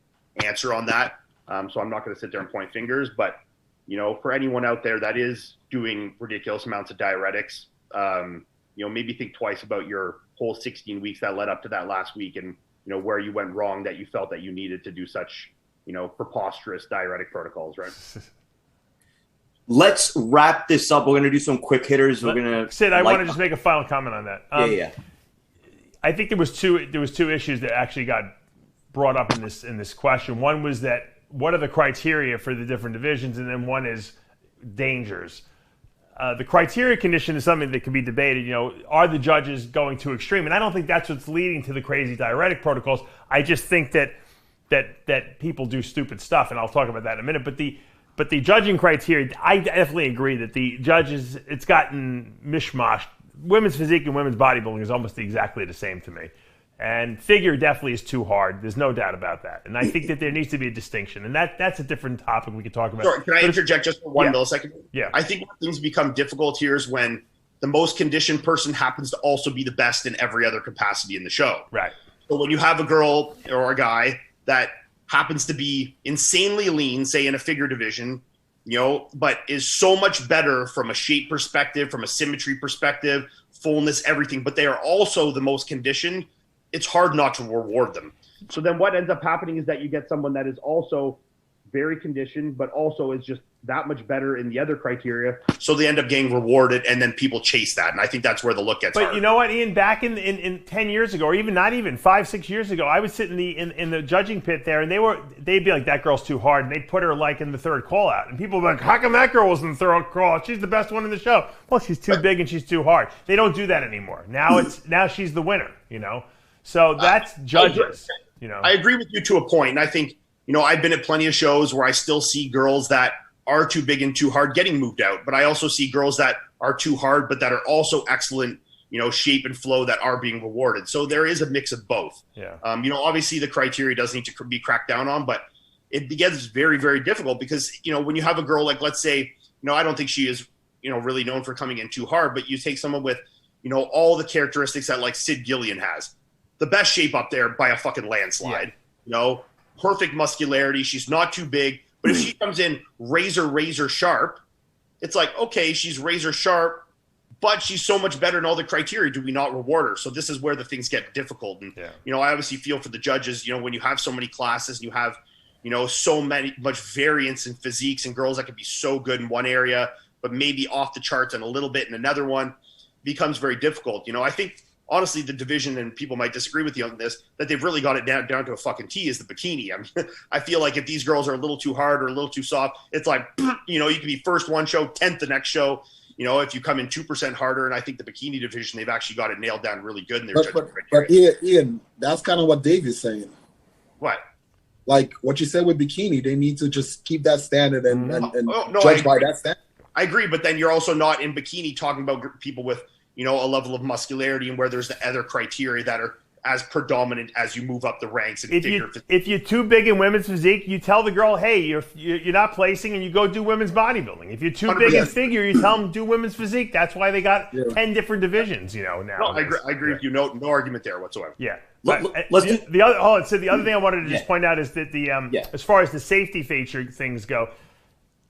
answer on that. So I'm not going to sit there and point fingers, but for anyone out there that is doing ridiculous amounts of diuretics, maybe think twice about your whole 16 weeks that led up to that last week, and where you went wrong that you felt that you needed to do such preposterous diuretic protocols, right? Let's wrap this up. We're going to do some quick hitters. We're going to Sid, I want to just make a final comment on that. Yeah. I think there was two issues that actually got brought up in this question. One was that what are the criteria for the different divisions, and then one is dangers. The criteria condition is something that can be debated. Are the judges going too extreme? And I don't think that's what's leading to the crazy diuretic protocols. I just think that people do stupid stuff, and I'll talk about that in a minute. But the judging criteria, I definitely agree that the judges, it's gotten mishmash. Women's physique and women's bodybuilding is almost exactly the same to me. And figure definitely is too hard. There's no doubt about that. And I think that there needs to be a distinction. And that's a different topic we could talk about. Sorry, can I interject just for one millisecond? Yeah. I think things become difficult here is when the most conditioned person happens to also be the best in every other capacity in the show. Right. So when you have a girl or a guy that happens to be insanely lean, say in a figure division, but is so much better from a shape perspective, from a symmetry perspective, fullness, everything, but they are also the most conditioned, it's hard not to reward them. So then what ends up happening is that you get someone that is also very conditioned, but also is just that much better in the other criteria. So they end up getting rewarded, and then people chase that. And I think that's where the look gets hard. But you know what, Ian, back in 10 years ago, or even not even 5-6 years ago, I would sit in the judging pit there, and they'd be like, that girl's too hard, and they'd put her like in the third call out. And people would be like, how come that girl was in the third call out? She's the best one in the show. Well, she's too big and she's too hard. They don't do that anymore. Now she's the winner, So that's judges. I agree with you to a point. And I think, I've been at plenty of shows where I still see girls that are too big and too hard getting moved out. But I also see girls that are too hard, but that are also excellent, shape and flow that are being rewarded. So there is a mix of both. Yeah. Obviously the criteria does need to be cracked down on, but it gets very, very difficult because, when you have a girl like, let's say, I don't think she is, really known for coming in too hard, but you take someone with, all the characteristics that like Sid Gillian has, the best shape up there by a fucking landslide, perfect muscularity. She's not too big, but if she comes in razor sharp, it's like, okay, she's razor sharp, but she's so much better in all the criteria. Do we not reward her? So this is where the things get difficult. And, I obviously feel for the judges, when you have so many classes and you have, so much variance in physiques and girls that can be so good in one area, but maybe off the charts and a little bit in another one, becomes very difficult. I think honestly, the division, and people might disagree with you on this, that they've really got it down to a fucking T is the bikini. I mean, I feel like if these girls are a little too hard or a little too soft, it's like, you can be first one show, 10th the next show. If you come in 2% harder, and I think the bikini division, they've actually got it nailed down really good. In their but Ian, that's kind of what Dave is saying. What? Like what you said with bikini, they need to just keep that standard and judge by that standard. I agree, but then you're also not in bikini talking about people with, a level of muscularity and where there's the other criteria that are as predominant as you move up the ranks. And if you're too big in women's physique, you tell the girl, hey, you're not placing, and you go do women's bodybuilding. If you're too 100%. Big in figure, you tell them do women's physique. That's why they got 10 different divisions, now. No, I agree with you. No argument there whatsoever. Yeah. The other thing I wanted to just point out is that as far as the safety feature things go,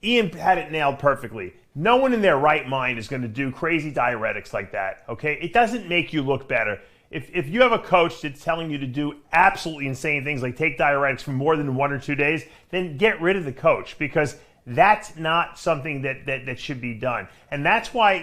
Ian had it nailed perfectly. No one in their right mind is going to do crazy diuretics like that, okay? It doesn't make you look better. If you have a coach that's telling you to do absolutely insane things like take diuretics for more than 1 or 2 days, then get rid of the coach, because that's not something that should be done. And that's why,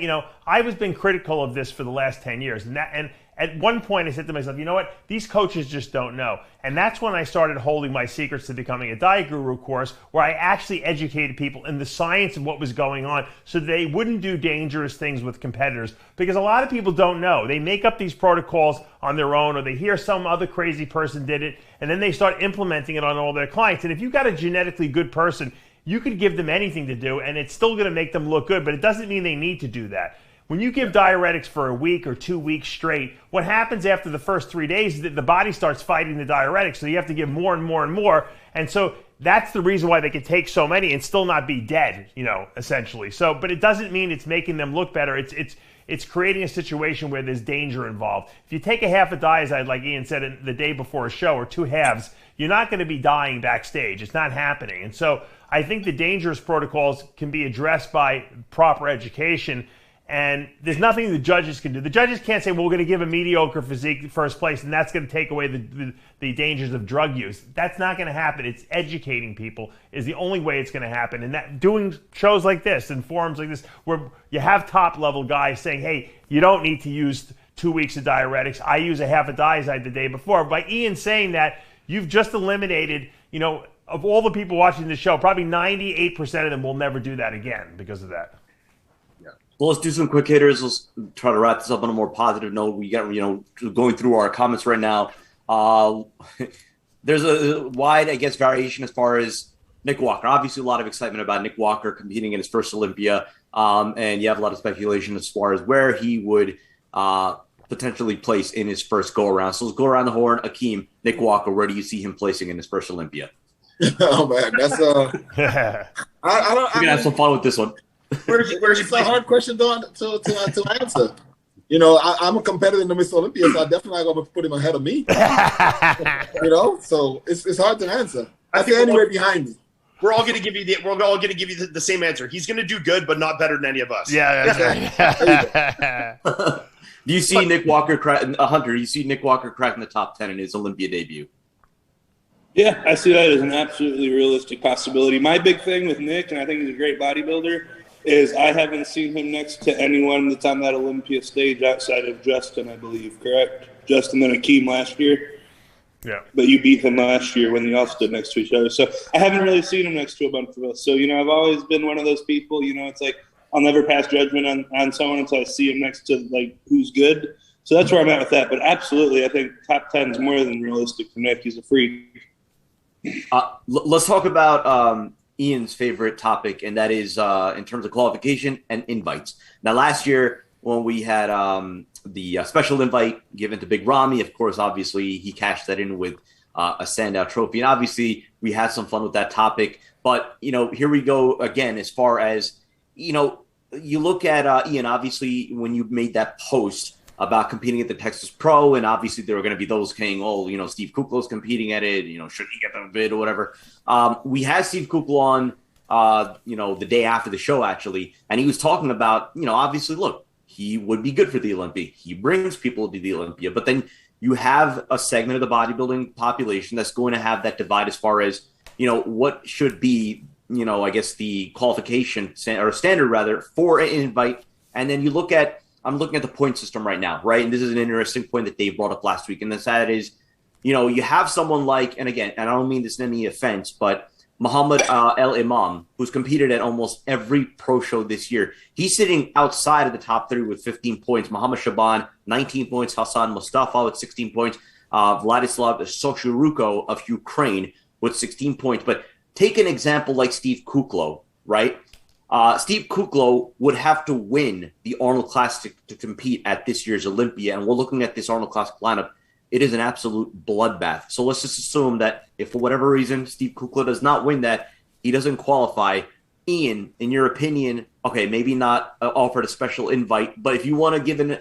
I was been critical of this for the last 10 years. And at one point I said to myself, you know what? These coaches just don't know. And that's when I started holding my Secrets to Becoming a Diet Guru course, where I actually educated people in the science of what was going on so they wouldn't do dangerous things with competitors. Because a lot of people don't know. They make up these protocols on their own, or they hear some other crazy person did it, and then they start implementing it on all their clients. And if you've got a genetically good person, you could give them anything to do, and it's still going to make them look good, but it doesn't mean they need to do that. When you give diuretics for a week or 2 weeks straight, what happens after the first 3 days is that the body starts fighting the diuretics, so you have to give more and more and more. And so that's the reason why they can take so many and still not be dead, essentially. So, but it doesn't mean it's making them look better. It's creating a situation where there's danger involved. If you take a half a diazide, like Ian said, the day before a show, or 2 halves, you're not going to be dying backstage. It's not happening. And so I think the dangerous protocols can be addressed by proper education. And there's nothing the judges can do. The judges can't say, well, we're going to give a mediocre physique first place, and that's going to take away the dangers of drug use. That's not going to happen. It's educating people is the only way it's going to happen. And that doing shows like this and forums like this, where you have top-level guys saying, hey, you don't need to use 2 weeks of diuretics. I use a half a diazide the day before. By Ian saying that, you've just eliminated, of all the people watching the show, probably 98% of them will never do that again because of that. Well, let's do some quick hitters. Let's try to wrap this up on a more positive note. We got, going through our comments right now. There's a wide, variation as far as Nick Walker. Obviously, a lot of excitement about Nick Walker competing in his first Olympia. And you have a lot of speculation as far as where he would potentially place in his first go-around. So let's go around the horn. AKIM, Nick Walker, where do you see him placing in his first Olympia? Oh, man, that's You're going to have some fun with this one. Where's it's a hard question to answer. I'm a competitor in the Miss Olympia, so I definitely not going to put him ahead of me. So it's hard to answer. I think anywhere behind me. We're all going to give you the same answer. He's going to do good, but not better than any of us. Yeah, that's right. Do you see Nick Walker Hunter? Do you see Nick Walker cracking the top 10 in his Olympia debut? Yeah, I see that as an absolutely realistic possibility. My big thing with Nick, and I think he's a great bodybuilder, is I haven't seen him next to anyone that's on that Olympia stage outside of Justin, I believe, correct? Justin and AKIM last year. Yeah. But you beat him last year when you all stood next to each other. So I haven't really seen him next to a bunch of us. So, I've always been one of those people, it's like I'll never pass judgment on someone until I see him next to, who's good. So that's where I'm at with that. But absolutely, I think top 10 is more than realistic for Nick. He's a freak. Let's talk about Ian's favorite topic, and that is in terms of qualification and invites. Now, last year when we had the special invite given to Big Ramy, of course, obviously he cashed that in with a standout trophy, and obviously we had some fun with that topic. But here we go again. As far as you look at Ian, obviously when you made that post about competing at the Texas Pro, and obviously there were going to be those saying, "Oh, Steve Kuklow's competing at it. Should he get the bid or whatever?" We had Steve Kuklow on, the day after the show actually, and he was talking about, obviously, look, he would be good for the Olympia. He brings people to the Olympia, but then you have a segment of the bodybuilding population that's going to have that divide as far as what should be, I guess the qualification or standard rather for an invite, and then you look at. I'm looking at the point system right now, right? And this is an interesting point that Dave brought up last week. And that is, you have someone like, and again, and I don't mean this in any offense, but Muhammad El Imam, who's competed at almost every pro show this year. He's sitting outside of the top 3 with 15 points. Muhammad Shaban, 19 points. Hassan Mustafa with 16 points. Vladislav Sochuruko of Ukraine with 16 points. But take an example like Steve Kuklow, right? Steve Kuklow would have to win the Arnold Classic to compete at this year's Olympia, and we're looking at this Arnold Classic lineup. It is an absolute bloodbath. So let's just assume that if for whatever reason Steve Kuklow does not win that, he doesn't qualify. Ian, in your opinion, okay, maybe not offered a special invite, but if you want to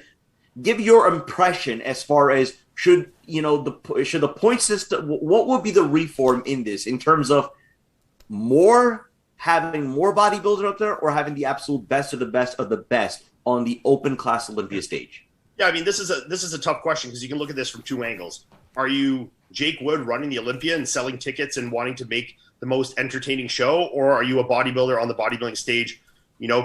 give your impression as far as should the point system, what would be the reform in this in terms of having more bodybuilders up there, or having the absolute best of the best on the open class Olympia stage? Yeah, I mean, this is a tough question because you can look at this from 2 angles. Are you Jake Wood running the Olympia and selling tickets and wanting to make the most entertaining show, or are you a bodybuilder on the bodybuilding stage,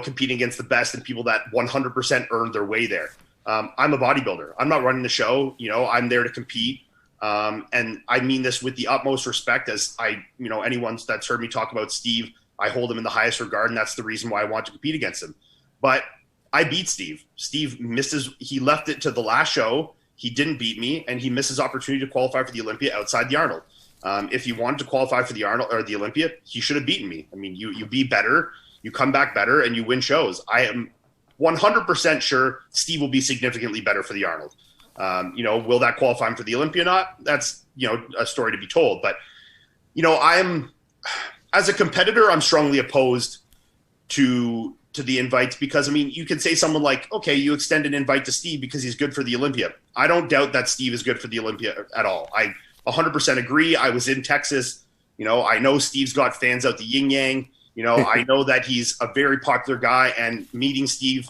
competing against the best and people that 100% earned their way there? I'm a bodybuilder. I'm not running the show. I'm there to compete. And I mean this with the utmost respect, as anyone that's heard me talk about Steve, I hold him in the highest regard, and that's the reason why I want to compete against him. But I beat Steve. Steve he left it to the last show. He didn't beat me, and he missed his opportunity to qualify for the Olympia outside the Arnold. If he wanted to qualify for the Arnold or the Olympia, he should have beaten me. I mean, you be better, you come back better, and you win shows. I am 100% sure Steve will be significantly better for the Arnold. Will that qualify him for the Olympia or not? That's, a story to be told. But, as a competitor, I'm strongly opposed to the invites because, I mean, you could say someone like, okay, you extend an invite to Steve because he's good for the Olympia. I don't doubt that Steve is good for the Olympia at all. I 100% agree. I was in Texas. I know Steve's got fans out the yin yang. I know that he's a very popular guy, and meeting Steve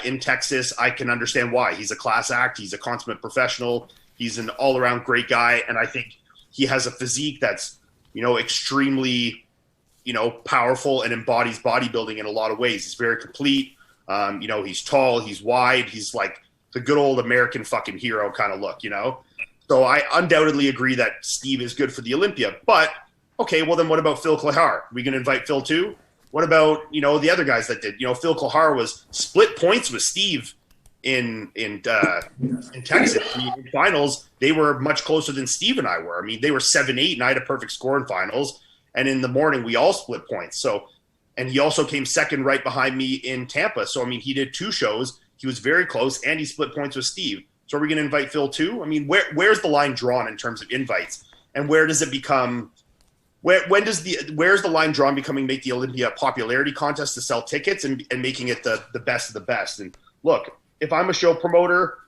in Texas, I can understand why. He's a class act. He's a consummate professional. He's an all-around great guy, and I think he has a physique that's extremely, powerful and embodies bodybuilding in a lot of ways. He's very complete. He's tall, he's wide. He's like the good old American fucking hero kind of look, So I undoubtedly agree that Steve is good for the Olympia. But, okay, well then what about Phil Klahar? We can invite Phil too? What about, the other guys that did? Phil Klahar was split points with Steve in Texas. In finals, they were much closer than Steve and I were. I mean, they were 7-8, and I had a perfect score in finals. And in the morning, we all split points. So, and he also came second right behind me in Tampa. So, I mean, he did 2 shows. He was very close, and he split points with Steve. So, are we going to invite Phil too? I mean, where's the line drawn in terms of invites, and where does it become? Where's the line drawn becoming make the Olympia a popularity contest to sell tickets and making it the best of the best? And look, if I'm a show promoter,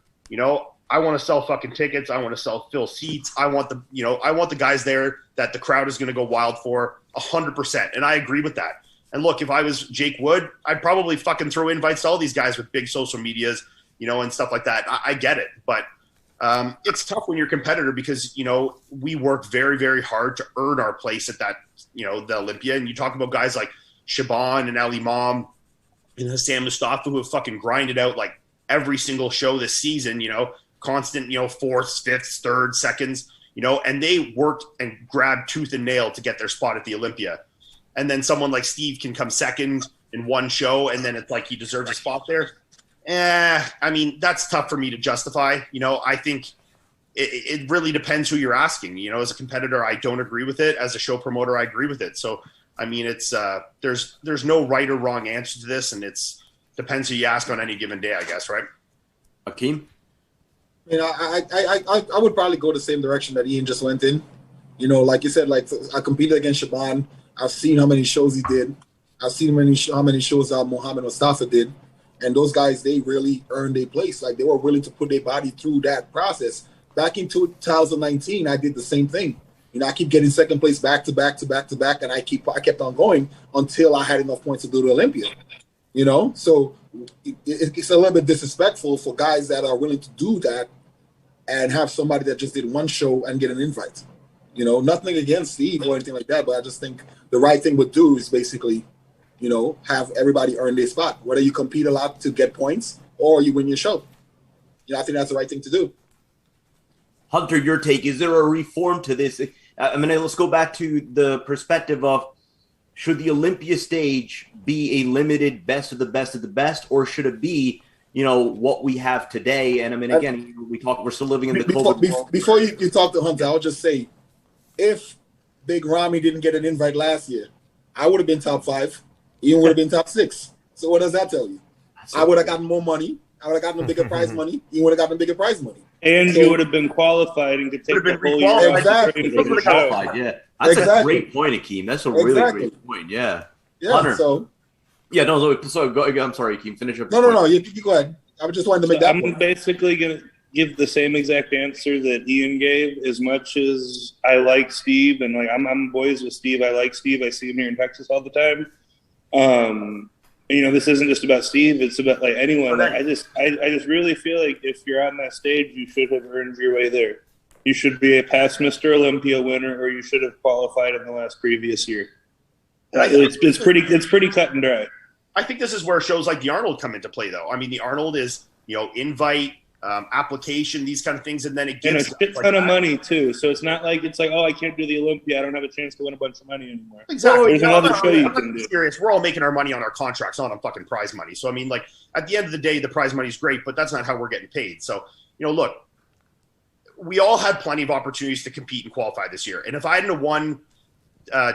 I want to sell fucking tickets. I want to fill seats. I want the guys there that the crowd is going to go wild for 100%. And I agree with that. And look, if I was Jake Wood, I'd probably fucking throw invites to all these guys with big social medias, and stuff like that. I get it. But it's tough when you're a competitor because, we work very, very hard to earn our place at that, the Olympia. And you talk about guys like Shaban and Ali Imam and Hassan Mustafa who have fucking grinded out like every single show this season, constant, fourths, fifths, thirds, seconds, and they worked and grabbed tooth and nail to get their spot at the Olympia. And then someone like Steve can come second in one show, and then it's like he deserves a spot there. I mean, that's tough for me to justify. I think it really depends who you're asking. As a competitor, I don't agree with it. As a show promoter, I agree with it. So, I mean, it's there's no right or wrong answer to this, and it's depends who you ask on any given day, I guess, right? Akeem? I would probably go the same direction that Ian just went in. Like you said, like I competed against Shaban. I've seen how many shows he did. I've seen how many shows Mohammed Mustafa did. And those guys, they really earned their place. Like they were willing to put their body through that process. Back in 2019, I did the same thing. I keep getting second place back to back to back to back, and I kept on going until I had enough points to do the Olympia. So it's a little bit disrespectful for guys that are willing to do that and have somebody that just did one show and get an invite. Nothing against Steve or anything like that, but I just think the right thing would do is basically, have everybody earn their spot, whether you compete a lot to get points or you win your show. I think that's the right thing to do. Hunter, your take, is there a reform to this? I mean, let's go back to the perspective of, should the Olympia stage be a limited best of the best of the best, or should it be, what we have today? And I mean, again, we're still living in the COVID world. Before you talk to Hunter, I'll just say, if Big Ramy didn't get an invite last year, I would have been top 5. Ian would have been top 6. So what does that tell you? I would have gotten more money. I would have gotten a bigger prize money. Ian would have gotten a bigger prize money. And you would have been qualified and could take the whole year. Exactly. Yeah. That's a great point, Akeem. That's a really great point. Yeah. Yeah. Hunter. So. Yeah. No. So go. I'm sorry, Akeem. Finish up. No. You go ahead. I just wanted to make that point. I'm basically gonna give the same exact answer that Ian gave. As much as I like Steve, and like I'm boys with Steve. I like Steve. I see him here in Texas all the time. This isn't just about Steve. It's about like anyone. Like, I just really feel like if you're on that stage, you should have earned your way there. You should be a past Mr. Olympia winner, or you should have qualified in the previous year. It's pretty cut and dry. I think this is where shows like the Arnold come into play, though. I mean, the Arnold is invite, application, these kind of things, and then it gives a shit ton of money too. So it's not like oh, I can't do the Olympia, I don't have a chance to win a bunch of money anymore. Exactly. There's another show you can do. Serious. We're all making our money on our contracts, not on fucking prize money. So I mean, like at the end of the day, the prize money is great, but that's not how we're getting paid. So look, we all had plenty of opportunities to compete and qualify this year, and if I hadn't won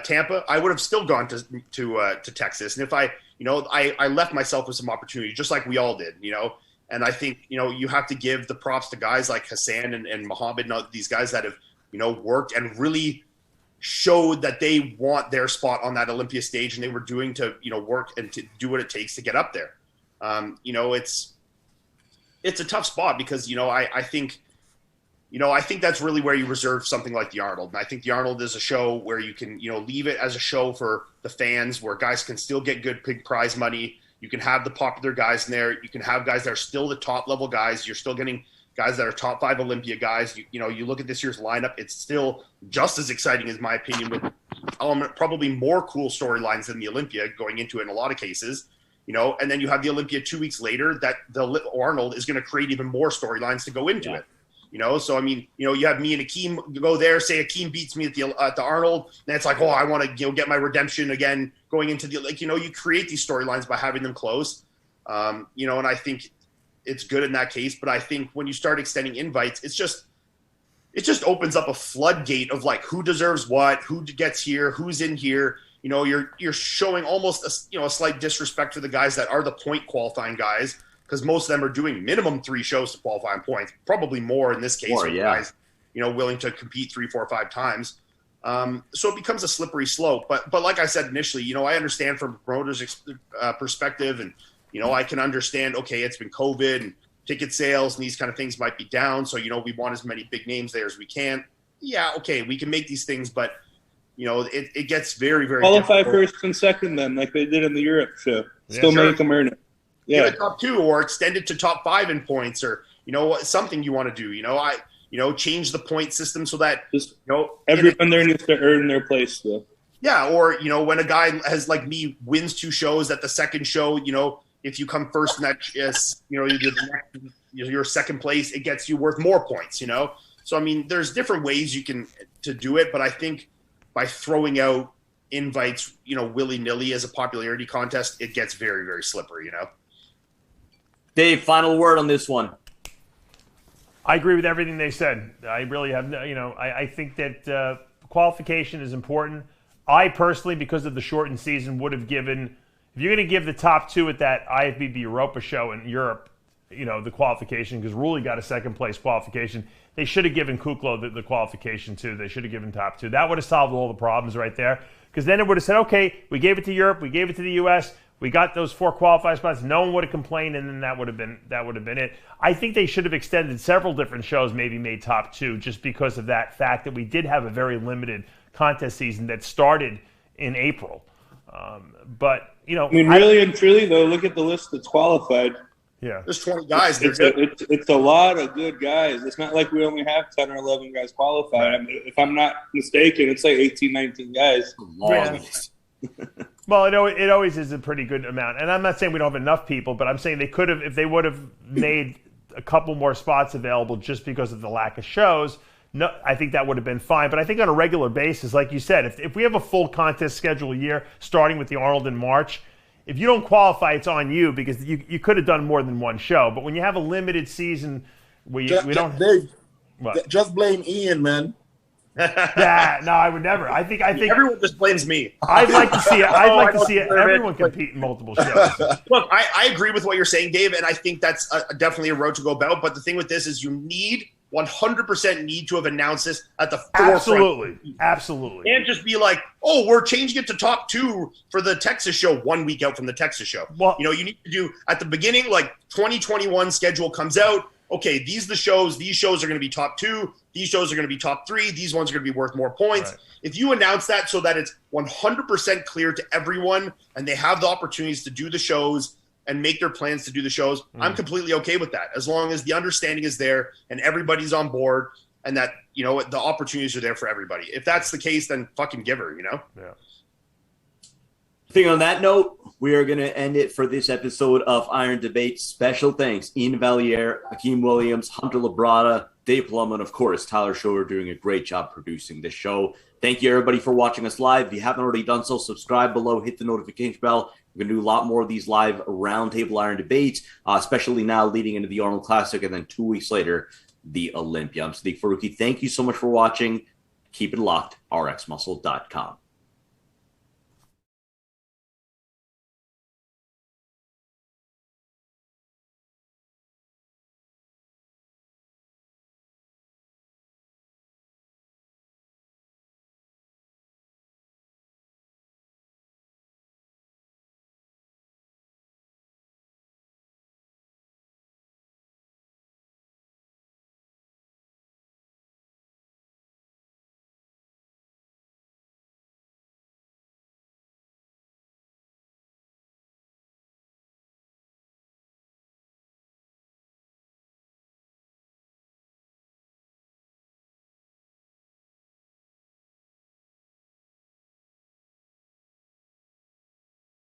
Tampa, I would have still gone to Texas. And if I left myself with some opportunity, just like we all did, And I think, you have to give the props to guys like Hassan and Mohammed, these guys that have, worked and really showed that they want their spot on that Olympia stage, and they were doing to, work and to do what it takes to get up there. It's a tough spot because, I think that's really where you reserve something like the Arnold. And I think the Arnold is a show where you can, leave it as a show for the fans, where guys can still get good big prize money. You can have the popular guys in there. You can have guys that are still the top level guys. You're still getting guys that are top 5 Olympia guys. You look at this year's lineup, it's still just as exciting, in my opinion, with probably more cool storylines than the Olympia going into it in a lot of cases. And then you have the Olympia 2 weeks later that the Arnold is going to create even more storylines to go into it. So I mean, you have me and Akeem go there, say Akeem beats me at the Arnold, and it's like, oh, I want to get my redemption again going into the you create these storylines by having them close, and I think it's good in that case. But I think when you start extending invites, it just opens up a floodgate of like who deserves what, who gets here, who's in here. You're showing almost a slight disrespect for the guys that are the point qualifying guys, because most of them are doing minimum 3 shows to qualify on points, probably more in this case. Guys, willing to compete 3, 4, 5 times. So it becomes a slippery slope. But like I said initially, I understand from a promoter's perspective, and I can understand. Okay, it's been COVID and ticket sales and these kind of things might be down. So we want as many big names there as we can. Yeah, okay, we can make these things, but it gets very, very qualify difficult. First and second, then, like they did in the Europe show. Still make them earn it. Yeah, top 2 or extend it to top 5 in points, or something you want to do. Change the point system so that everyone there needs to earn their place though. Yeah, or when a guy has like me wins 2 shows, at the second show, if you come first in that, you're second place, it gets you worth more points. So I mean, there's different ways you can to do it, but I think by throwing out invites, willy nilly as a popularity contest, it gets very, very slippery. Dave, final word on this one. I agree with everything they said. I really have, I think that qualification is important. I personally, because of the shortened season, would have given, if you're going to give the top two at that IFBB Europa show in Europe, the qualification, because Rulli got a second place qualification, they should have given Kuklo the qualification too. They should have given top two. That would have solved all the problems right there. Because then it would have said, okay, we gave it to Europe, we gave it to the U.S., we got those 4 qualified spots. No one would have complained, and then that would have been it. I think they should have extended several different shows, maybe made top 2, just because of that fact that we did have a very limited contest season that started in April. But really and truly, though, look at the list that's qualified. Yeah, there's 20 guys. It's a lot of good guys. It's not like we only have 10 or 11 guys qualified. Right. I mean, if I'm not mistaken, it's like 18, 19 guys. Yeah. Well, it always is a pretty good amount. And I'm not saying we don't have enough people, but I'm saying they could have, if they would have made a couple more spots available just because of the lack of shows, no, I think that would have been fine. But I think on a regular basis, like you said, if we have a full contest schedule a year, starting with the Arnold in March, if you don't qualify, it's on you, because you could have done more than one show. But when you have a limited season where we don't... Dave, just blame Ian, man. No, I would never. I think everyone just blames me. I'd like to see it. I'd like to see everyone compete in multiple shows. Look, I agree with what you're saying, Dave, and I think that's definitely a road to go about. But the thing with this is, you need 100% need to have announced this at the forefront. Absolutely. And just be like, oh, we're changing it to top 2 for the Texas show 1 week out from the Texas show. Well, you need to do at the beginning, like 2021 schedule comes out. Okay, these are the shows. These shows are going to be top 2. These shows are going to be top 3. These ones are going to be worth more points. Right. If you announce that so that it's 100% clear to everyone and they have the opportunities to do the shows and make their plans to do the shows, I'm completely okay with that, as long as the understanding is there and everybody's on board and that, the opportunities are there for everybody. If that's the case, then fucking give her, Yeah. I think on that note, we are going to end it for this episode of Iron Debate. Special thanks, Ian Valliere, AKIM Williams, Hunter Labrada, Dave Plum, and of course, Tyler Schroeder doing a great job producing this show. Thank you, everybody, for watching us live. If you haven't already done so, subscribe below, hit the notification bell. We're going to do a lot more of these live roundtable Iron Debates, especially now leading into the Arnold Classic, and then 2 weeks later, the Olympia. I'm Sadiq Faruqi. Thank you so much for watching. Keep it locked, rxmuscle.com.